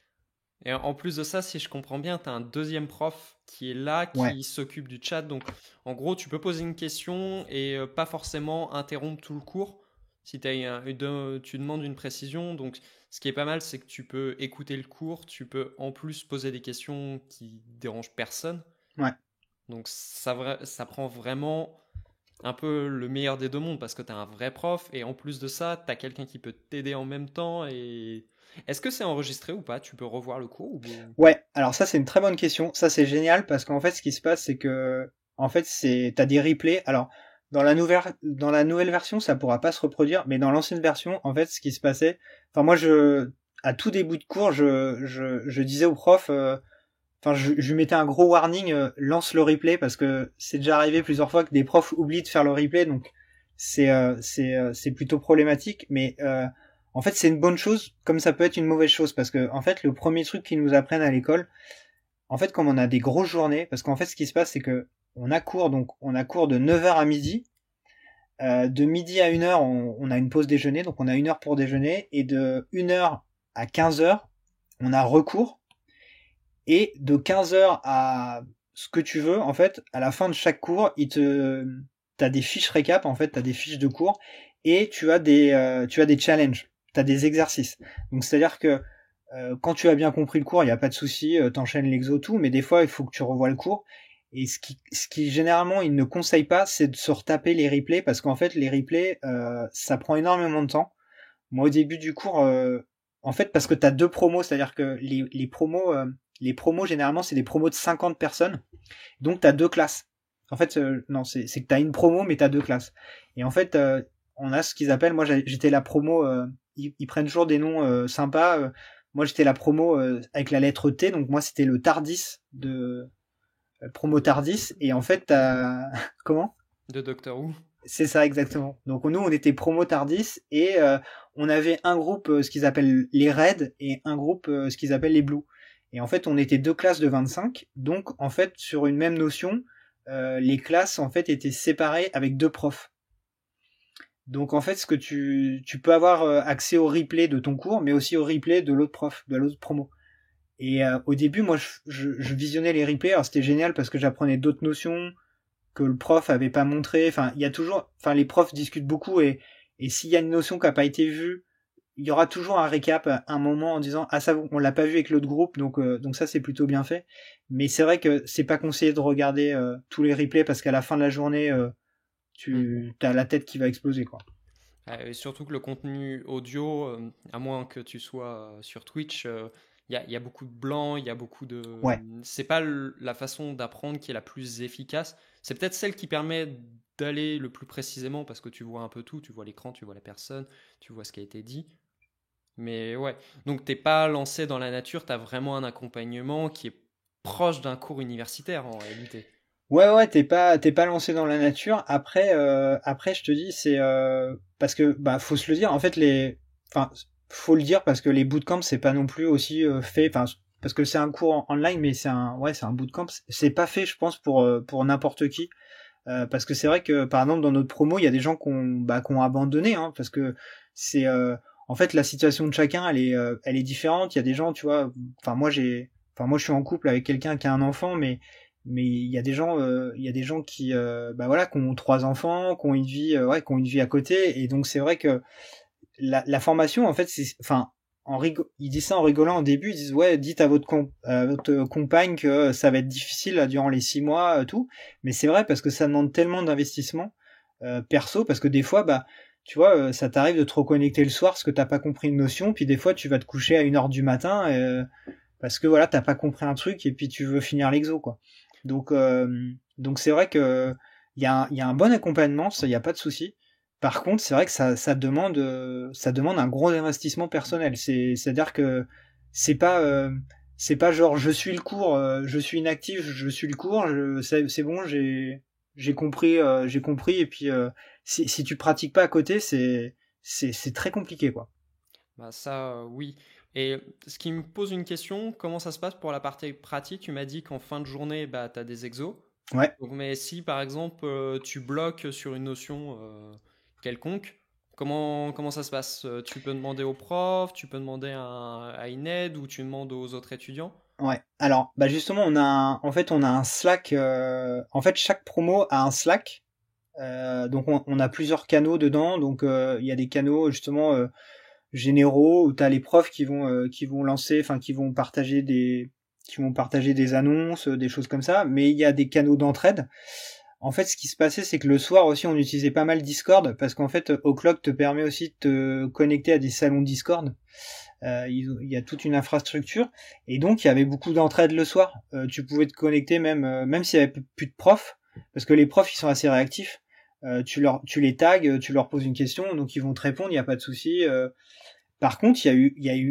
Et en plus de ça, si je comprends bien, tu as un deuxième prof qui est là, Ouais. qui s'occupe du chat. Donc, en gros, tu peux poser une question et pas forcément interrompre tout le cours. Si tu demandes une précision. Donc, ce qui est pas mal, c'est que tu peux écouter le cours. Tu peux en plus poser des questions qui dérangent personne. Ouais. Donc, ça prend vraiment un peu le meilleur des deux mondes parce que tu as un vrai prof et en plus de ça, tu as quelqu'un qui peut t'aider en même temps. Et est-ce que c'est enregistré ou pas? Tu peux revoir le cours ou... Ouais, alors ça c'est une très bonne question. Ça c'est génial parce qu'en fait ce qui se passe c'est que en fait t'as des replays. Alors dans la nouvelle version ça pourra pas se reproduire, mais dans l'ancienne version en fait ce qui se passait, enfin moi à tout début de cours je disais au prof, enfin je lui mettais un gros warning, lance le replay, parce que c'est déjà arrivé plusieurs fois que des profs oublient de faire le replay, donc c'est plutôt problématique, mais en fait c'est une bonne chose comme ça peut être une mauvaise chose, parce que en fait le premier truc qu'ils nous apprennent à l'école, en fait comme on a des grosses journées, parce qu'en fait ce qui se passe c'est que on a cours de 9h à midi, de midi à 1h on a une pause déjeuner, donc on a 1h pour déjeuner, et de 1h à 15h on a recours, et de 15h à ce que tu veux, en fait, à la fin de chaque cours, t'as des fiches récap, en fait, t'as des fiches de cours, et tu as des challenges, t'as des exercices. Donc, c'est-à-dire que, quand tu as bien compris le cours, il n'y a pas de souci, t'enchaînes l'exo, tout, mais des fois, il faut que tu revoies le cours. Et ce qui généralement, ils ne conseillent pas, c'est de se retaper les replays, parce qu'en fait, les replays, ça prend énormément de temps. Moi, au début du cours, en fait, parce que t'as deux promos, c'est-à-dire que les promos, généralement, c'est des promos de 50 personnes. Donc, t'as deux classes. En fait, non, c'est que t'as une promo, mais t'as deux classes. Et en fait, on a ce qu'ils appellent, moi, j'étais la promo, ils prennent toujours des noms sympas. Moi, j'étais la promo avec la lettre T, donc moi, c'était le Tardis promo Tardis. Et en fait, t'as... Comment? De Doctor Who. C'est ça, exactement. Donc, nous, on était promo Tardis, et on avait un groupe, ce qu'ils appellent les Reds, et un groupe, ce qu'ils appellent les Blues. Et en fait, on était deux classes de 25. Donc, en fait, sur une même notion, les classes, en fait, étaient séparées avec deux profs. Donc, en fait, ce que tu peux avoir accès au replay de ton cours, mais aussi au replay de l'autre prof, de l'autre promo. Et au début, moi, je visionnais les replays. Alors, c'était génial parce que j'apprenais d'autres notions que le prof avait pas montré. Enfin, il y a toujours, enfin, les profs discutent beaucoup, et s'il y a une notion qui a pas été vue, il y aura toujours un récap à un moment en disant ah ça on l'a pas vu avec l'autre groupe, donc ça c'est plutôt bien fait. Mais c'est vrai que c'est pas conseillé de regarder tous les replays, parce qu'à la fin de la journée t'as la tête qui va exploser quoi. Et surtout que le contenu audio, à moins que tu sois sur Twitch, il y a beaucoup de blanc, il y a beaucoup de... Ouais. C'est pas la façon d'apprendre qui est la plus efficace. C'est peut-être celle qui permet d'aller le plus précisément, parce que tu vois un peu tout, tu vois l'écran, tu vois la personne, tu vois ce qui a été dit. Mais ouais, donc t'es pas lancé dans la nature, t'as vraiment un accompagnement qui est proche d'un cours universitaire en réalité. Ouais, t'es pas lancé dans la nature. Après je te dis, c'est parce que bah faut se le dire, en fait enfin faut le dire, parce que les bootcamps c'est pas non plus aussi fait, enfin parce que c'est un cours online, mais c'est un bootcamp, c'est pas fait je pense pour n'importe qui. Parce que c'est vrai que par exemple dans notre promo il y a des gens qui ont abandonné, hein, parce que c'est en fait la situation de chacun elle est différente. Il y a des gens, tu vois, moi je suis en couple avec quelqu'un qui a un enfant, mais il y a des gens qui qui ont trois enfants, qui ont une vie qui ont une vie à côté, et donc c'est vrai que la formation en fait c'est, enfin, ils disent ça en rigolant au début, ils disent ouais, dites à votre compagne que ça va être difficile là, durant les 6 mois, tout. Mais c'est vrai, parce que ça demande tellement d'investissement perso, parce que des fois tu vois, ça t'arrive de te reconnecter le soir parce que t'as pas compris une notion, puis des fois tu vas te coucher à 1h du matin, parce que voilà, t'as pas compris un truc et puis tu veux finir l'exo, quoi. Donc c'est vrai que il y a un bon accompagnement, ça y a pas de souci. Par contre, c'est vrai que ça demande un gros investissement personnel. C'est-à-dire que c'est pas c'est pas genre je suis le cours, je suis inactif, je suis le cours, c'est bon, j'ai compris et puis si tu pratiques pas à côté, c'est très compliqué, quoi. Bah ça, oui. Et ce qui me pose une question, comment ça se passe pour la partie pratique? Tu m'as dit qu'en fin de journée, bah, tu as des exos. Ouais. Donc, mais si par exemple tu bloques sur une notion quelconque, comment ça se passe? Tu peux demander au prof, tu peux demander à une aide ou tu demandes aux autres étudiants? Ouais. Alors, bah justement, en fait, on a un Slack. En fait, chaque promo a un Slack. Donc, on a plusieurs canaux dedans. Donc, il y a des canaux justement généraux où t'as les profs qui vont lancer, enfin, qui vont partager des annonces, des choses comme ça. Mais il y a des canaux d'entraide. En fait, ce qui se passait, c'est que le soir aussi, on utilisait pas mal Discord parce qu'en fait, O'Clock te permet aussi de te connecter à des salons Discord. Il y a toute une infrastructure et donc il y avait beaucoup d'entraide le soir. Tu pouvais te connecter même s'il y avait plus de profs, parce que les profs ils sont assez réactifs. Tu les tags, tu leur poses une question, donc ils vont te répondre, il y a pas de souci. Par contre,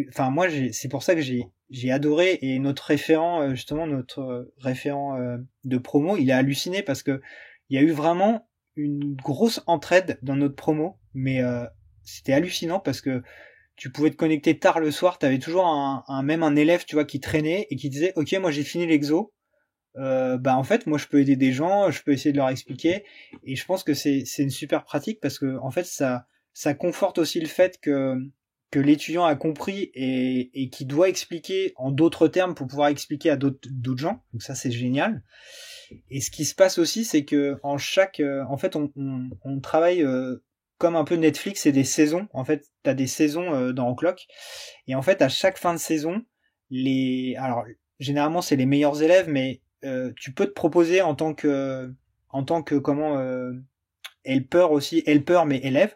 enfin moi c'est pour ça que j'ai adoré et notre référent justement notre référent de promo, il a halluciné parce que il y a eu vraiment une grosse entraide dans notre promo, mais c'était hallucinant parce que tu pouvais te connecter tard le soir, t'avais toujours même un élève, tu vois, qui traînait et qui disait, ok, moi j'ai fini l'exo, bah en fait, moi je peux aider des gens, je peux essayer de leur expliquer, et je pense que c'est une super pratique parce que en fait ça conforte aussi le fait que l'étudiant a compris et qui doit expliquer en d'autres termes pour pouvoir expliquer à d'autres gens. Donc ça c'est génial. Et ce qui se passe aussi, c'est que en fait, on travaille comme un peu Netflix et des saisons. En fait, t'as des saisons dans O'Clock. Et en fait, à chaque fin de saison, alors généralement c'est les meilleurs élèves, mais tu peux te proposer en tant que comment helper aussi, helper mais élève,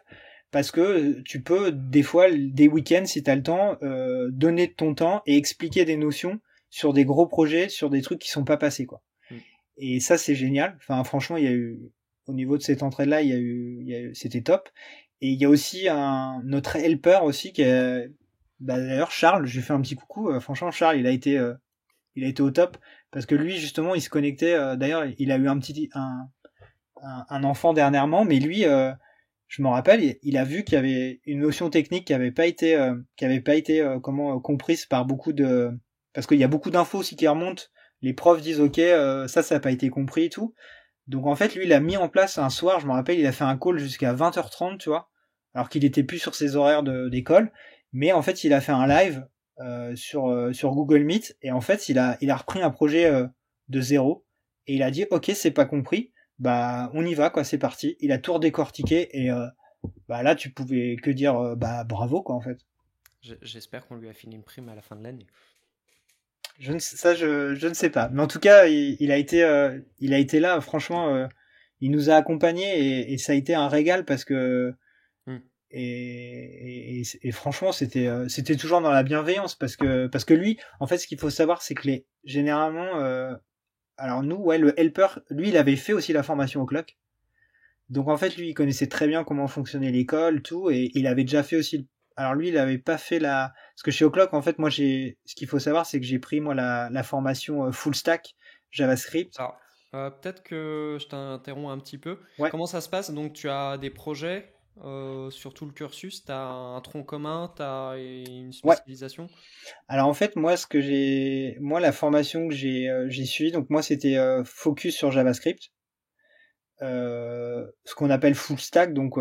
parce que tu peux des fois des week-ends si t'as le temps donner de ton temps et expliquer des notions sur des gros projets, sur des trucs qui sont pas passés, quoi. Et ça, c'est génial. Enfin, franchement, il y a eu, au niveau de cette entrée-là, c'était top. Et il y a aussi notre helper aussi bah, d'ailleurs, Charles, je lui fais un petit coucou. Franchement, Charles, il a été au top. Parce que lui, justement, il se connectait, d'ailleurs, il a eu un enfant dernièrement, mais lui, je me rappelle, il a vu qu'il y avait une notion technique qui avait pas été, comprise par parce qu'il y a beaucoup d'infos aussi qui remontent. Les profs disent ok, ça n'a pas été compris et tout. Donc en fait lui il a mis en place un soir, je me rappelle, il a fait un call jusqu'à 20h30, tu vois, alors qu'il était plus sur ses horaires d'école, mais en fait il a fait un live sur Google Meet et en fait il a repris un projet de zéro et il a dit ok c'est pas compris, bah on y va quoi, c'est parti. Il a tout redécortiqué et bah là tu pouvais que dire bah bravo quoi en fait. J'espère qu'on lui a fini une prime à la fin de l'année. Je ne sais pas. Mais en tout cas, il a été là, franchement, il nous a accompagnés et ça a été un régal parce que, Hmm. et franchement, c'était toujours dans la bienveillance parce que lui, en fait, ce qu'il faut savoir, c'est que généralement, alors nous, ouais, le helper, lui, il avait fait aussi la formation au clock. Donc en fait, lui, il connaissait très bien comment fonctionnait l'école, tout, et il avait déjà fait aussi. Alors lui, il avait pas fait parce que chez O'Clock, en fait, moi, ce qu'il faut savoir, c'est que j'ai pris moi la formation full stack JavaScript. Alors, peut-être que je t'interromps un petit peu. Ouais. Comment ça se passe? Donc, tu as des projets sur tout le cursus, tu as un tronc commun, tu as une Ouais. spécialisation? Alors en fait, moi, la formation que j'ai suivie, donc moi, c'était focus sur JavaScript, ce qu'on appelle full stack, donc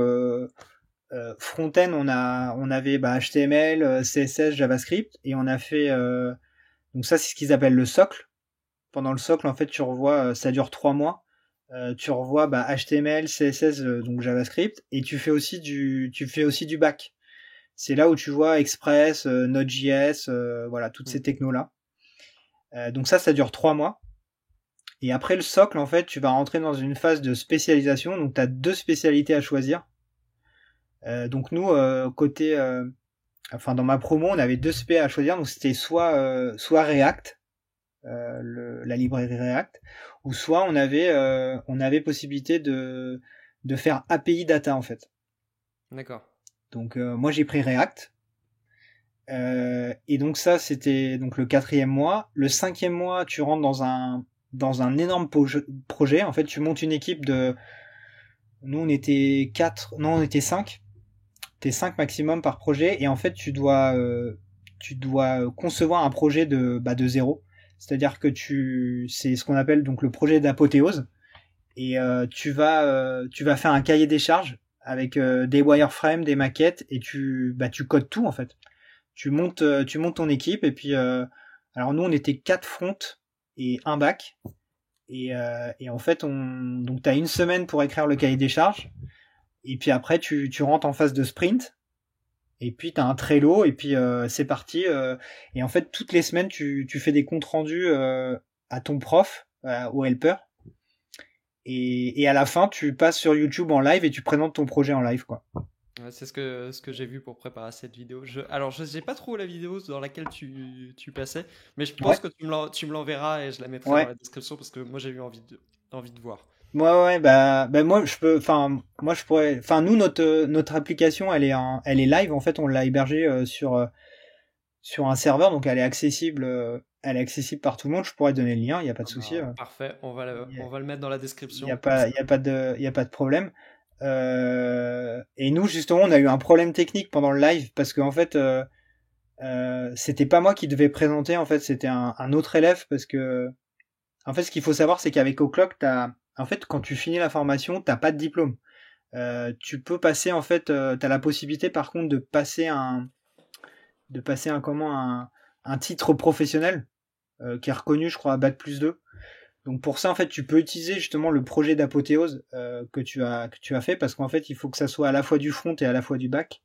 front-end, on avait bah, HTML, CSS, JavaScript, et on a fait donc ça c'est ce qu'ils appellent le socle. Pendant le socle, en fait, tu revois, ça dure 3 mois. Tu revois bah, HTML, CSS, donc JavaScript, et tu fais aussi du back. C'est là où tu vois Express, Node.js, voilà toutes ces technos là. Donc ça dure 3 mois. Et après le socle, en fait, tu vas rentrer dans une phase de spécialisation. Donc tu as 2 spécialités à choisir. Donc nous, enfin dans ma promo, on avait deux CP à choisir, donc c'était soit React, la librairie React, ou soit on avait possibilité de faire API data en fait. D'accord. Donc moi j'ai pris React. Et donc ça c'était donc le 4e mois. Le 5e mois, tu rentres dans un énorme projet. En fait, tu montes une équipe nous on était 4, non on était 5. T'es 5 maximum par projet et en fait tu dois concevoir un projet de zéro. C'est-à-dire que c'est ce qu'on appelle donc le projet d'apothéose et tu vas faire un cahier des charges avec des wireframes, des maquettes et tu codes tout en fait. Tu montes ton équipe et puis alors nous on était 4 fronts et un back et en fait donc t'as une semaine pour écrire le cahier des charges et puis après tu rentres en phase de sprint et puis t'as un Trello et puis c'est parti et en fait toutes les semaines tu fais des comptes rendus à ton prof au helper et à la fin tu passes sur YouTube en live et tu présentes ton projet en live quoi. Ouais, c'est ce que j'ai vu pour préparer cette vidéo. Alors, je sais pas trop la vidéo dans laquelle tu passais, mais je pense Ouais. que tu me l'enverras et je la mettrai dans Ouais. la description parce que moi j'ai eu envie de voir. Ouais, bah moi je pourrais, enfin nous notre application elle est live en fait on l'a hébergée sur un serveur donc elle est accessible par tout le monde. Je pourrais donner le lien, il y a pas de Ah souci. bah, parfait, on va le mettre dans la Il y a description. pas il y a pas de il y a pas de problème. Et nous justement on a eu un problème technique pendant le live parce que en fait c'était pas moi qui devais présenter en fait c'était un autre élève parce que en fait ce qu'il faut savoir c'est qu'avec O'Clock en fait quand tu finis la formation t'as pas de diplôme. Tu peux passer en fait t'as la possibilité par contre de passer un titre professionnel qui est reconnu je crois à Bac+2. Donc pour ça en fait tu peux utiliser justement le projet d'apothéose que tu as fait parce qu'en fait il faut que ça soit à la fois du front et à la fois du back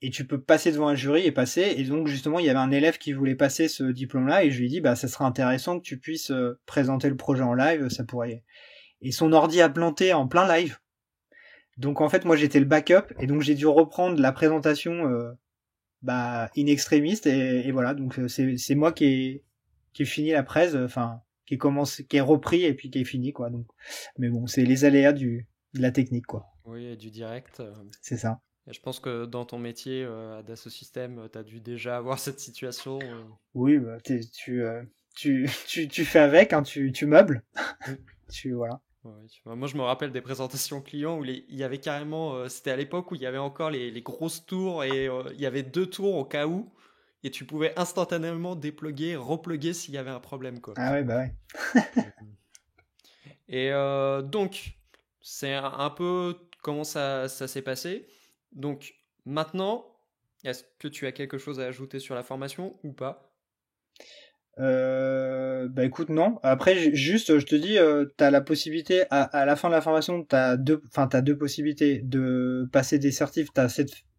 et tu peux passer devant un jury et passer et donc justement il y avait un élève qui voulait passer ce diplôme là et je lui ai dit bah ça serait intéressant que tu puisses présenter le projet en live, ça pourrait, et son ordi a planté en plein live donc en fait moi j'étais le backup et donc j'ai dû reprendre la présentation in extremis et voilà donc c'est moi qui ai fini la presse, enfin qui est repris et puis qui est fini quoi. Donc, mais bon, c'est les aléas de la technique quoi. Oui, et du direct. C'est ça. Et je pense que dans ton métier à Dassault Systèmes, tu as dû déjà avoir cette situation. Oui, bah, tu fais avec, hein, tu meubles, voilà. Ouais, moi, je me rappelle des présentations clients où il y avait carrément, c'était à l'époque où il y avait encore les grosses tours et il y avait deux tours au cas où, et tu pouvais instantanément dépluguer, repluguer s'il y avait un problème, quoi. Ah ouais, bah ouais. Et donc, c'est un peu comment ça s'est passé. Donc, maintenant, est-ce que tu as quelque chose à ajouter sur la formation ou pas? Bah écoute, non. Après, juste, je te dis, t'as la possibilité, à la fin de la formation, t'as deux possibilités de passer des certifs. T'as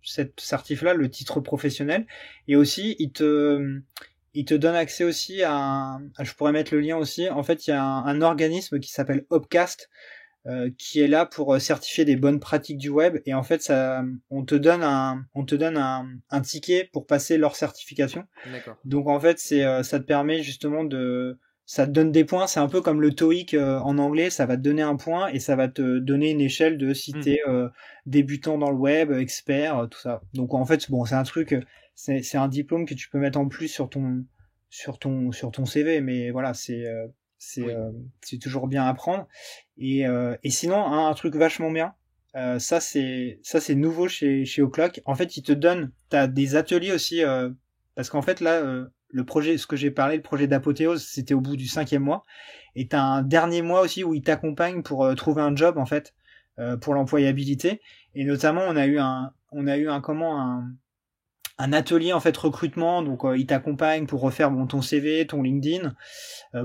cette certif-là, le titre professionnel, et aussi, il te donne accès aussi je pourrais mettre le lien aussi. En fait, il y a un organisme qui s'appelle Opcast, qui est là pour certifier des bonnes pratiques du web et en fait on te donne un ticket pour passer leur certification. D'accord. Donc en fait ça te permet justement ça te donne des points, c'est un peu comme le TOEIC en anglais, ça va te donner un point et ça va te donner une échelle de si t'es débutant dans le web, expert, tout ça. Donc en fait bon c'est un truc, c'est un diplôme que tu peux mettre en plus sur ton CV, mais voilà Oui. c'est toujours bien à prendre. Et sinon, un truc vachement bien, ça c'est nouveau chez O'Clock. En fait, t'as des ateliers aussi, parce qu'en fait là, le projet, ce que j'ai parlé, le projet d'apothéose, c'était au bout du 5e mois. Et t'as un dernier mois aussi où ils t'accompagnent pour trouver un job en fait, pour l'employabilité. Et notamment, un atelier en fait recrutement, donc il t'accompagne pour refaire ton CV, ton LinkedIn,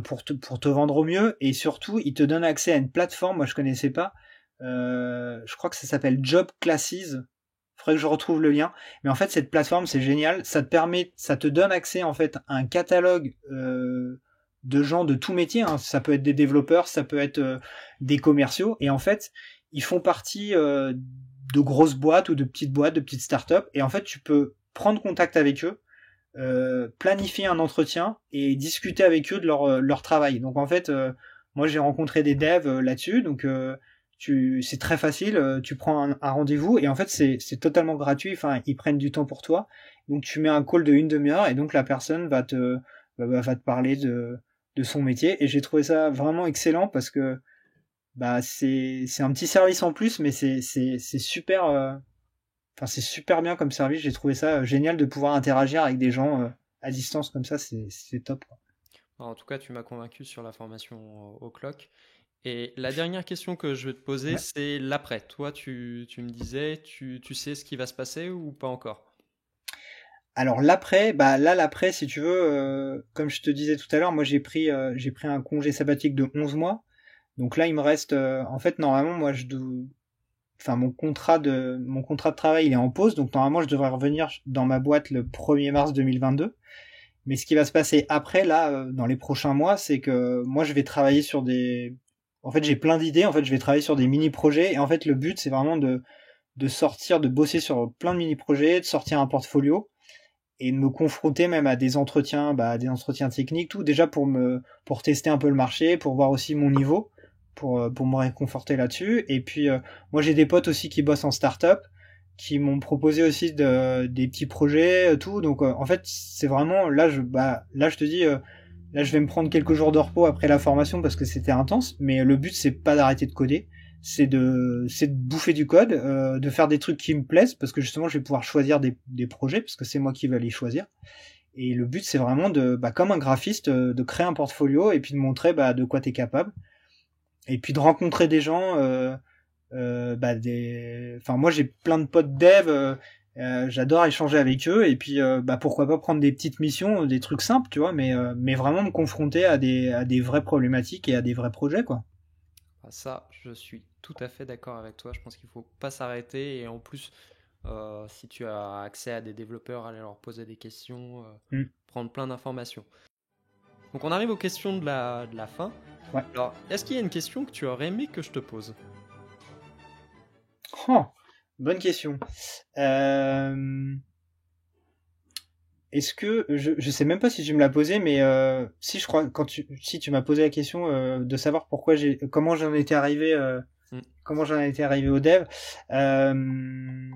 pour te vendre au mieux, et surtout il te donne accès à une plateforme, moi je connaissais pas, je crois que ça s'appelle Job Classes, faudrait que je retrouve le lien, mais en fait cette plateforme c'est génial, ça te donne accès en fait à un catalogue de gens de tout métier, hein. Ça peut être des développeurs, ça peut être des commerciaux, et en fait ils font partie de grosses boîtes ou de petites startups, et en fait tu peux prendre contact avec eux, planifier un entretien et discuter avec eux de leur travail. Donc en fait, moi j'ai rencontré des devs là-dessus, donc c'est très facile, tu prends un rendez-vous et en fait c'est totalement gratuit, enfin ils prennent du temps pour toi, donc tu mets un call de une demi-heure et donc la personne va te parler de son métier et j'ai trouvé ça vraiment excellent parce que bah c'est un petit service en plus mais c'est super enfin c'est super bien comme service, j'ai trouvé ça génial de pouvoir interagir avec des gens à distance comme ça, c'est top quoi. En tout cas, tu m'as convaincu sur la formation au clock. Et la dernière question que je vais te poser, Ouais. c'est l'après. Toi, tu me disais, tu sais ce qui va se passer ou pas encore? Alors l'après, bah là l'après si tu veux, comme je te disais tout à l'heure, moi j'ai pris un congé sabbatique de 11 mois. Donc là il me reste en fait normalement moi enfin mon contrat de travail il est en pause, donc normalement je devrais revenir dans ma boîte le 1er mars 2022. Mais ce qui va se passer après là dans les prochains mois, c'est que moi je vais travailler sur des en fait j'ai plein d'idées, en fait je vais travailler sur des mini projets et en fait le but c'est vraiment de sortir, de bosser sur plein de mini projets, de sortir un portfolio et de me confronter même à des entretiens techniques, tout déjà pour tester un peu le marché, pour voir aussi mon niveau, pour me réconforter là-dessus. Et puis moi j'ai des potes aussi qui bossent en start-up, qui m'ont proposé aussi des petits projets, tout. Donc en fait c'est vraiment là je te dis là je vais me prendre quelques jours de repos après la formation parce que c'était intense, mais le but c'est pas d'arrêter de coder, c'est de bouffer du code, de faire des trucs qui me plaisent parce que justement je vais pouvoir choisir des projets parce que c'est moi qui vais les choisir. Et le but c'est vraiment comme un graphiste, de créer un portfolio et puis de montrer de quoi t'es capable. Et puis de rencontrer des gens, enfin moi j'ai plein de potes dev, j'adore échanger avec eux et puis pourquoi pas prendre des petites missions, des trucs simples, tu vois, mais vraiment me confronter à des vraies problématiques et à des vrais projets quoi. Ah, ça, je suis tout à fait d'accord avec toi. Je pense qu'il faut pas s'arrêter. Et en plus, si tu as accès à des développeurs, aller leur poser des questions, Mm. prendre plein d'informations. Donc on arrive aux questions de la fin. Ouais. Alors, est-ce qu'il y a une question que tu aurais aimé que je te pose? Oh, bonne question. Est-ce que je sais même pas si tu me l'as posé, mais si je crois si tu m'as posé la question de savoir comment j'en étais arrivé Mm. comment j'en étais arrivé au dev. Euh,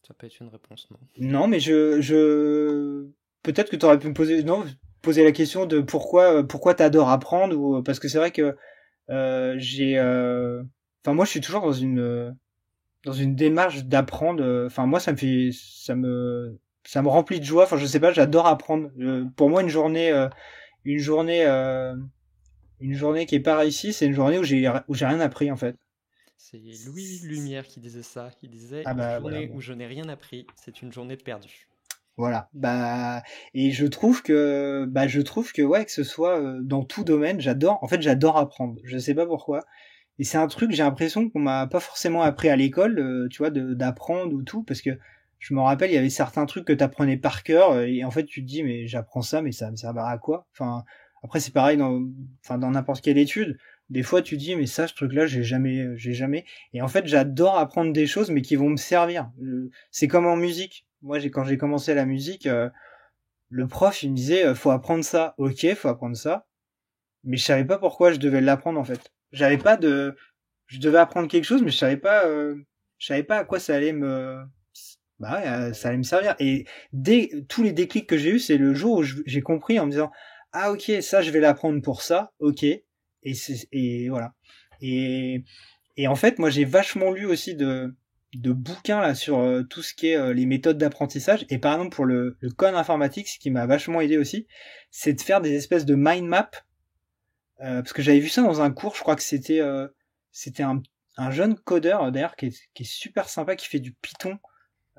Ça peut être une réponse, non? non, mais je peut-être que tu aurais pu me poser la question de pourquoi t'adores apprendre ou parce que c'est vrai que j'ai enfin moi je suis toujours dans une démarche d'apprendre. Enfin moi ça me remplit de joie. Enfin je sais pas, j'adore apprendre. Pour moi une journée une journée qui est pas réussie, c'est une journée où j'ai rien appris en fait. C'est Louis Lumière qui disait ça. Il disait Ah une bah voilà. journée où je n'ai rien appris, c'est une journée de perdu. Voilà. Et je trouve que ouais que ce soit dans tout domaine, j'adore apprendre. Je sais pas pourquoi. Et c'est un truc, j'ai l'impression qu'on m'a pas forcément appris à l'école, tu vois, d'apprendre ou tout, parce que je me rappelle, il y avait certains trucs que t'apprenais par cœur, et en fait, tu te dis, mais j'apprends ça, mais ça me servira à quoi? Enfin, après, c'est pareil dans n'importe quelle étude. Des fois, tu te dis, mais ça, ce truc-là, j'ai jamais. Et en fait, j'adore apprendre des choses, mais qui vont me servir. C'est comme en musique. Moi, quand j'ai commencé la musique, le prof, il me disait, faut apprendre ça. Ok, faut apprendre ça. Mais je savais pas pourquoi je devais l'apprendre, en fait. J'avais pas de, je devais apprendre quelque chose, mais je savais pas à quoi ça allait ça allait me servir. Et tous les déclics que j'ai eu, c'est le jour où j'ai compris en me disant, ah ok, ça je vais l'apprendre pour ça, ok. Et voilà. Et, et en fait, moi j'ai vachement lu aussi de bouquins là sur tout ce qui est les méthodes d'apprentissage. Et par exemple pour le code informatique, ce qui m'a vachement aidé aussi, c'est de faire des espèces de mind map. Parce que j'avais vu ça dans un cours, je crois que c'était un jeune codeur d'ailleurs qui est super sympa, qui fait du Python.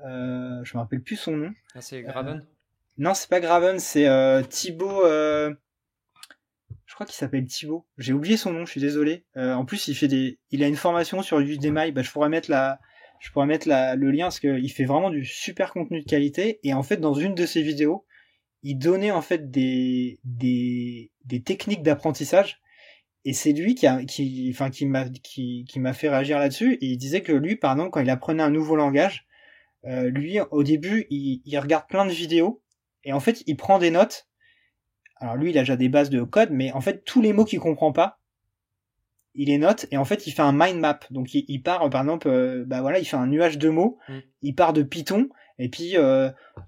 Je me rappelle plus son nom. Ah, c'est Graven? Non, c'est pas Graven, c'est Thibaut. Je crois qu'il s'appelle Thibaut. J'ai oublié son nom, je suis désolé. En plus, il a une formation sur Udemy. Je pourrais mettre le lien parce qu'il fait vraiment du super contenu de qualité. Et en fait, dans une de ses vidéos, il donnait en fait des techniques d'apprentissage. Et c'est lui qui m'a fait réagir là-dessus. Et il disait que lui, par exemple, quand il apprenait un nouveau langage, Lui, au début, il regarde plein de vidéos et en fait, il prend des notes. Alors lui, il a déjà des bases de code, mais en fait, tous les mots qu'il comprend pas, il les note et en fait, il fait un mind map. Donc, il part, par exemple, bah voilà, il fait un nuage de mots. Il part de Python et puis,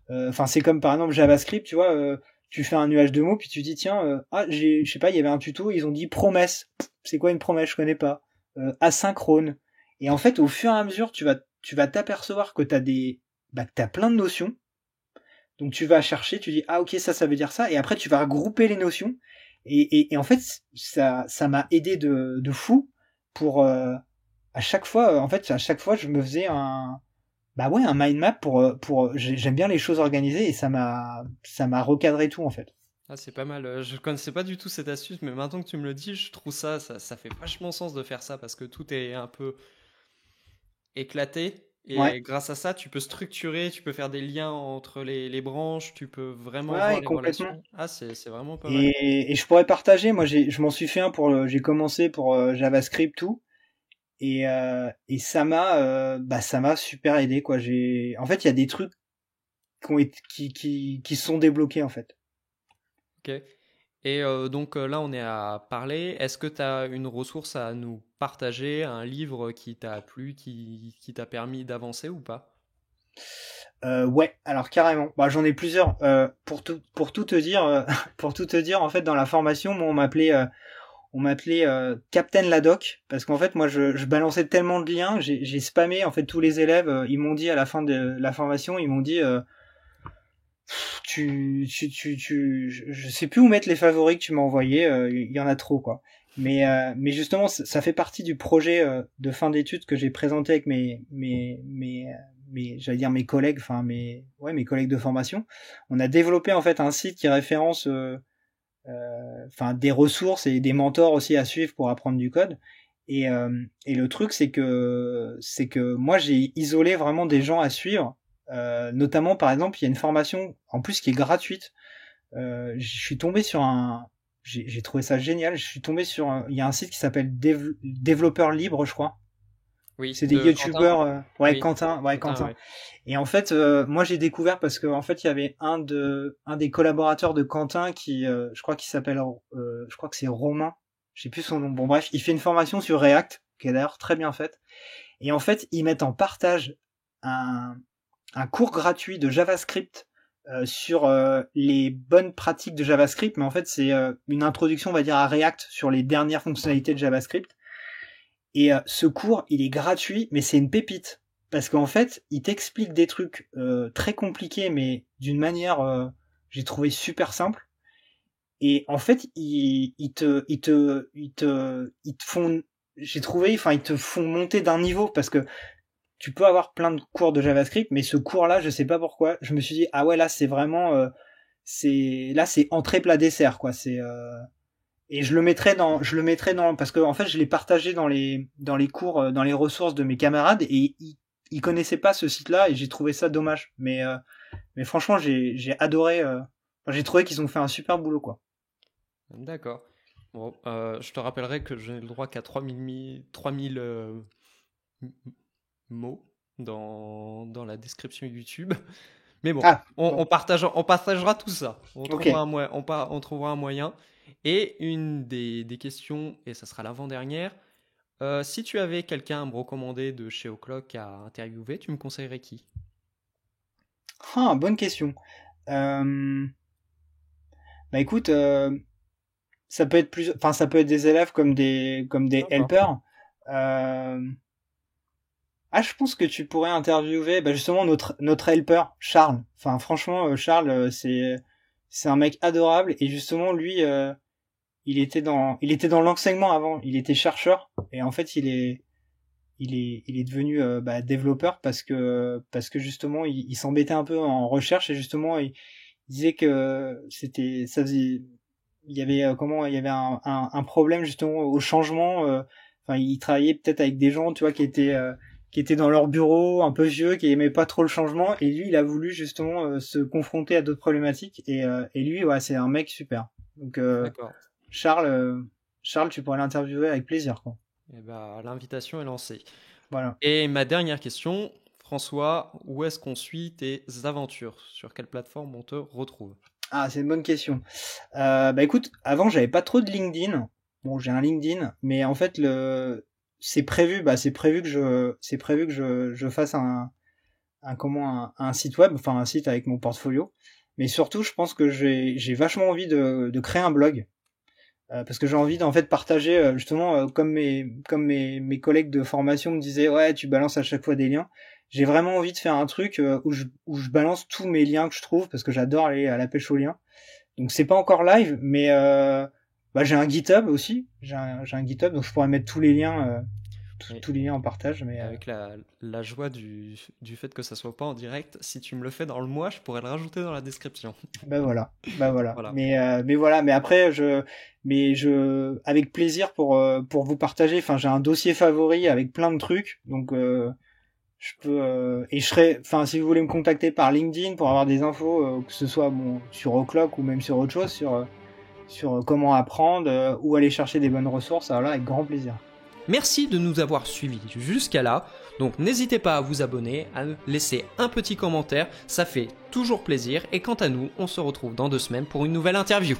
enfin, c'est comme par exemple JavaScript, tu vois. Tu fais un nuage de mots puis tu dis tiens, je sais pas, il y avait un tuto, ils ont dit promesse. C'est quoi une promesse? Je connais pas. Asynchrone. Et en fait, au fur et à mesure, tu vas t'apercevoir que t'as plein de notions. Donc tu vas chercher, tu dis ah ok ça veut dire ça, et après tu vas regrouper les notions. Et en fait ça m'a aidé de fou pour à chaque fois je me faisais un mind map pour j'aime bien les choses organisées et ça m'a recadré tout en fait. Ah, c'est pas mal. Je connaissais pas du tout cette astuce, mais maintenant que tu me le dis, je trouve ça fait vachement sens de faire ça parce que tout est un peu éclaté. Ouais. Et grâce à ça, tu peux structurer, tu peux faire des liens entre les branches, tu peux vraiment voir Ouais, les complètement. relations. Ah, c'est vraiment pas mal. Et je pourrais partager, moi je m'en suis fait un j'ai commencé pour JavaScript tout. Et ça m'a super aidé quoi. En fait il y a des trucs qui sont débloqués en fait. Ok. Et donc là, on est à parler. Est-ce que tu as une ressource à nous partager, un livre qui t'a plu, qui t'a permis d'avancer ou pas? Ouais, alors carrément. Bah, j'en ai plusieurs. Pour tout te dire, pour tout te dire, en fait, dans la formation, moi, on m'appelait Captain Ladoc parce qu'en fait, moi, je balançais tellement de liens, j'ai spammé en fait tous les élèves. Ils m'ont dit à la fin de la formation, ils m'ont dit, je sais plus où mettre les favoris que tu m'as envoyés. Il y en a trop, quoi. Mais justement, ça fait partie du projet de fin d'études que j'ai présenté avec j'allais dire mes collègues, enfin mes collègues de formation. On a développé en fait un site qui référence, enfin des ressources et des mentors aussi à suivre pour apprendre du code. Et le truc c'est que moi j'ai isolé vraiment des gens à suivre. Notamment par exemple il y a une formation en plus qui est gratuite. Je suis tombé sur j'ai trouvé ça génial. Je suis tombé il y a un site qui s'appelle Développeur Libre, je crois. Oui, C'est des de Quentin. youtubeurs, ouais, Oui, Quentin, ouais, Quentin, Quentin. ouais. Et en fait, moi j'ai découvert parce que en fait il y avait un des collaborateurs de Quentin qui, je crois qu'il s'appelle, je crois que c'est Romain, je sais plus son nom. Bon bref, il fait une formation sur React qui est d'ailleurs très bien faite. Et en fait, ils mettent en partage un cours gratuit de JavaScript sur les bonnes pratiques de JavaScript, mais en fait c'est une introduction, on va dire, à React sur les dernières fonctionnalités de JavaScript. Et ce cours, il est gratuit, mais c'est une pépite. Parce qu'en fait, il t'explique des trucs très compliqués, mais d'une manière, j'ai trouvé super simple. Et en fait, ils te font, j'ai trouvé, enfin, ils te font monter d'un niveau parce que tu peux avoir plein de cours de JavaScript, mais ce cours-là, je sais pas pourquoi, je me suis dit ah ouais là c'est vraiment, c'est entrée plat dessert quoi. Et je le mettrai dans parce que en fait je l'ai partagé dans les cours, dans les ressources de mes camarades et ils connaissaient pas ce site-là et j'ai trouvé ça dommage. Mais franchement j'ai adoré. Enfin, j'ai trouvé qu'ils ont fait un super boulot quoi. D'accord. Bon, je te rappellerai que je n'ai le droit qu'à 3000 m- mots dans la description YouTube. Mais bon, Ah on bon, partagera tout ça. ok. On trouvera un moyen. Et une des questions, et ça sera l'avant-dernière, si tu avais quelqu'un à me recommander de chez O'Clock à interviewer, tu me conseillerais qui? Ah bonne question. Euh, Bah écoute, ça peut être enfin ça peut être des élèves comme des D'accord. helpers. Euh, je pense que tu pourrais interviewer justement notre helper Charles. Enfin franchement Charles c'est un mec adorable et justement lui il était dans l'enseignement avant, il était chercheur et en fait il est devenu développeur parce que justement il s'embêtait un peu en recherche et justement il disait que c'était ça faisait il y avait il y avait un problème justement au changement. Enfin il travaillait peut-être avec des gens tu vois qui étaient dans leur bureau un peu vieux qui aimaient pas trop le changement et lui il a voulu justement se confronter à d'autres problématiques et lui ouais c'est un mec super. Donc D'accord. Charles Charles tu pourrais l'interviewer avec plaisir quoi. Eh ben, l'invitation est lancée. Voilà. Et ma dernière question, François, où est-ce qu'on suit tes aventures? Sur quelle plateforme on te retrouve? Ah, c'est une bonne question. Écoute, avant j'avais pas trop de LinkedIn. Bon, j'ai un LinkedIn, mais en fait c'est prévu que je fasse un site web, enfin un site avec mon portfolio. Mais surtout, je pense que j'ai vachement envie de créer un blog. Parce que j'ai envie d'en fait partager justement comme mes collègues de formation me disaient ouais tu balances à chaque fois des liens, j'ai vraiment envie de faire un truc où je balance tous mes liens que je trouve parce que j'adore aller à la pêche aux liens. Donc c'est pas encore live, mais j'ai un GitHub aussi, j'ai un GitHub donc je pourrais mettre tous les liens tous les liens en partage. Mais avec la joie du fait que ça soit pas en direct, si tu me le fais dans le mois, je pourrais le rajouter dans la description. Voilà. Voilà. Mais après avec plaisir pour vous partager. Enfin, j'ai un dossier favori avec plein de trucs, donc je peux et je serai. Enfin, si vous voulez me contacter par LinkedIn pour avoir des infos, que ce soit sur O'Clock ou même sur autre chose, sur comment apprendre ou aller chercher des bonnes ressources, alors là, avec grand plaisir. Merci de nous avoir suivis jusqu'à là, donc n'hésitez pas à vous abonner, à laisser un petit commentaire, ça fait toujours plaisir, et quant à nous, on se retrouve dans 2 semaines pour une nouvelle interview.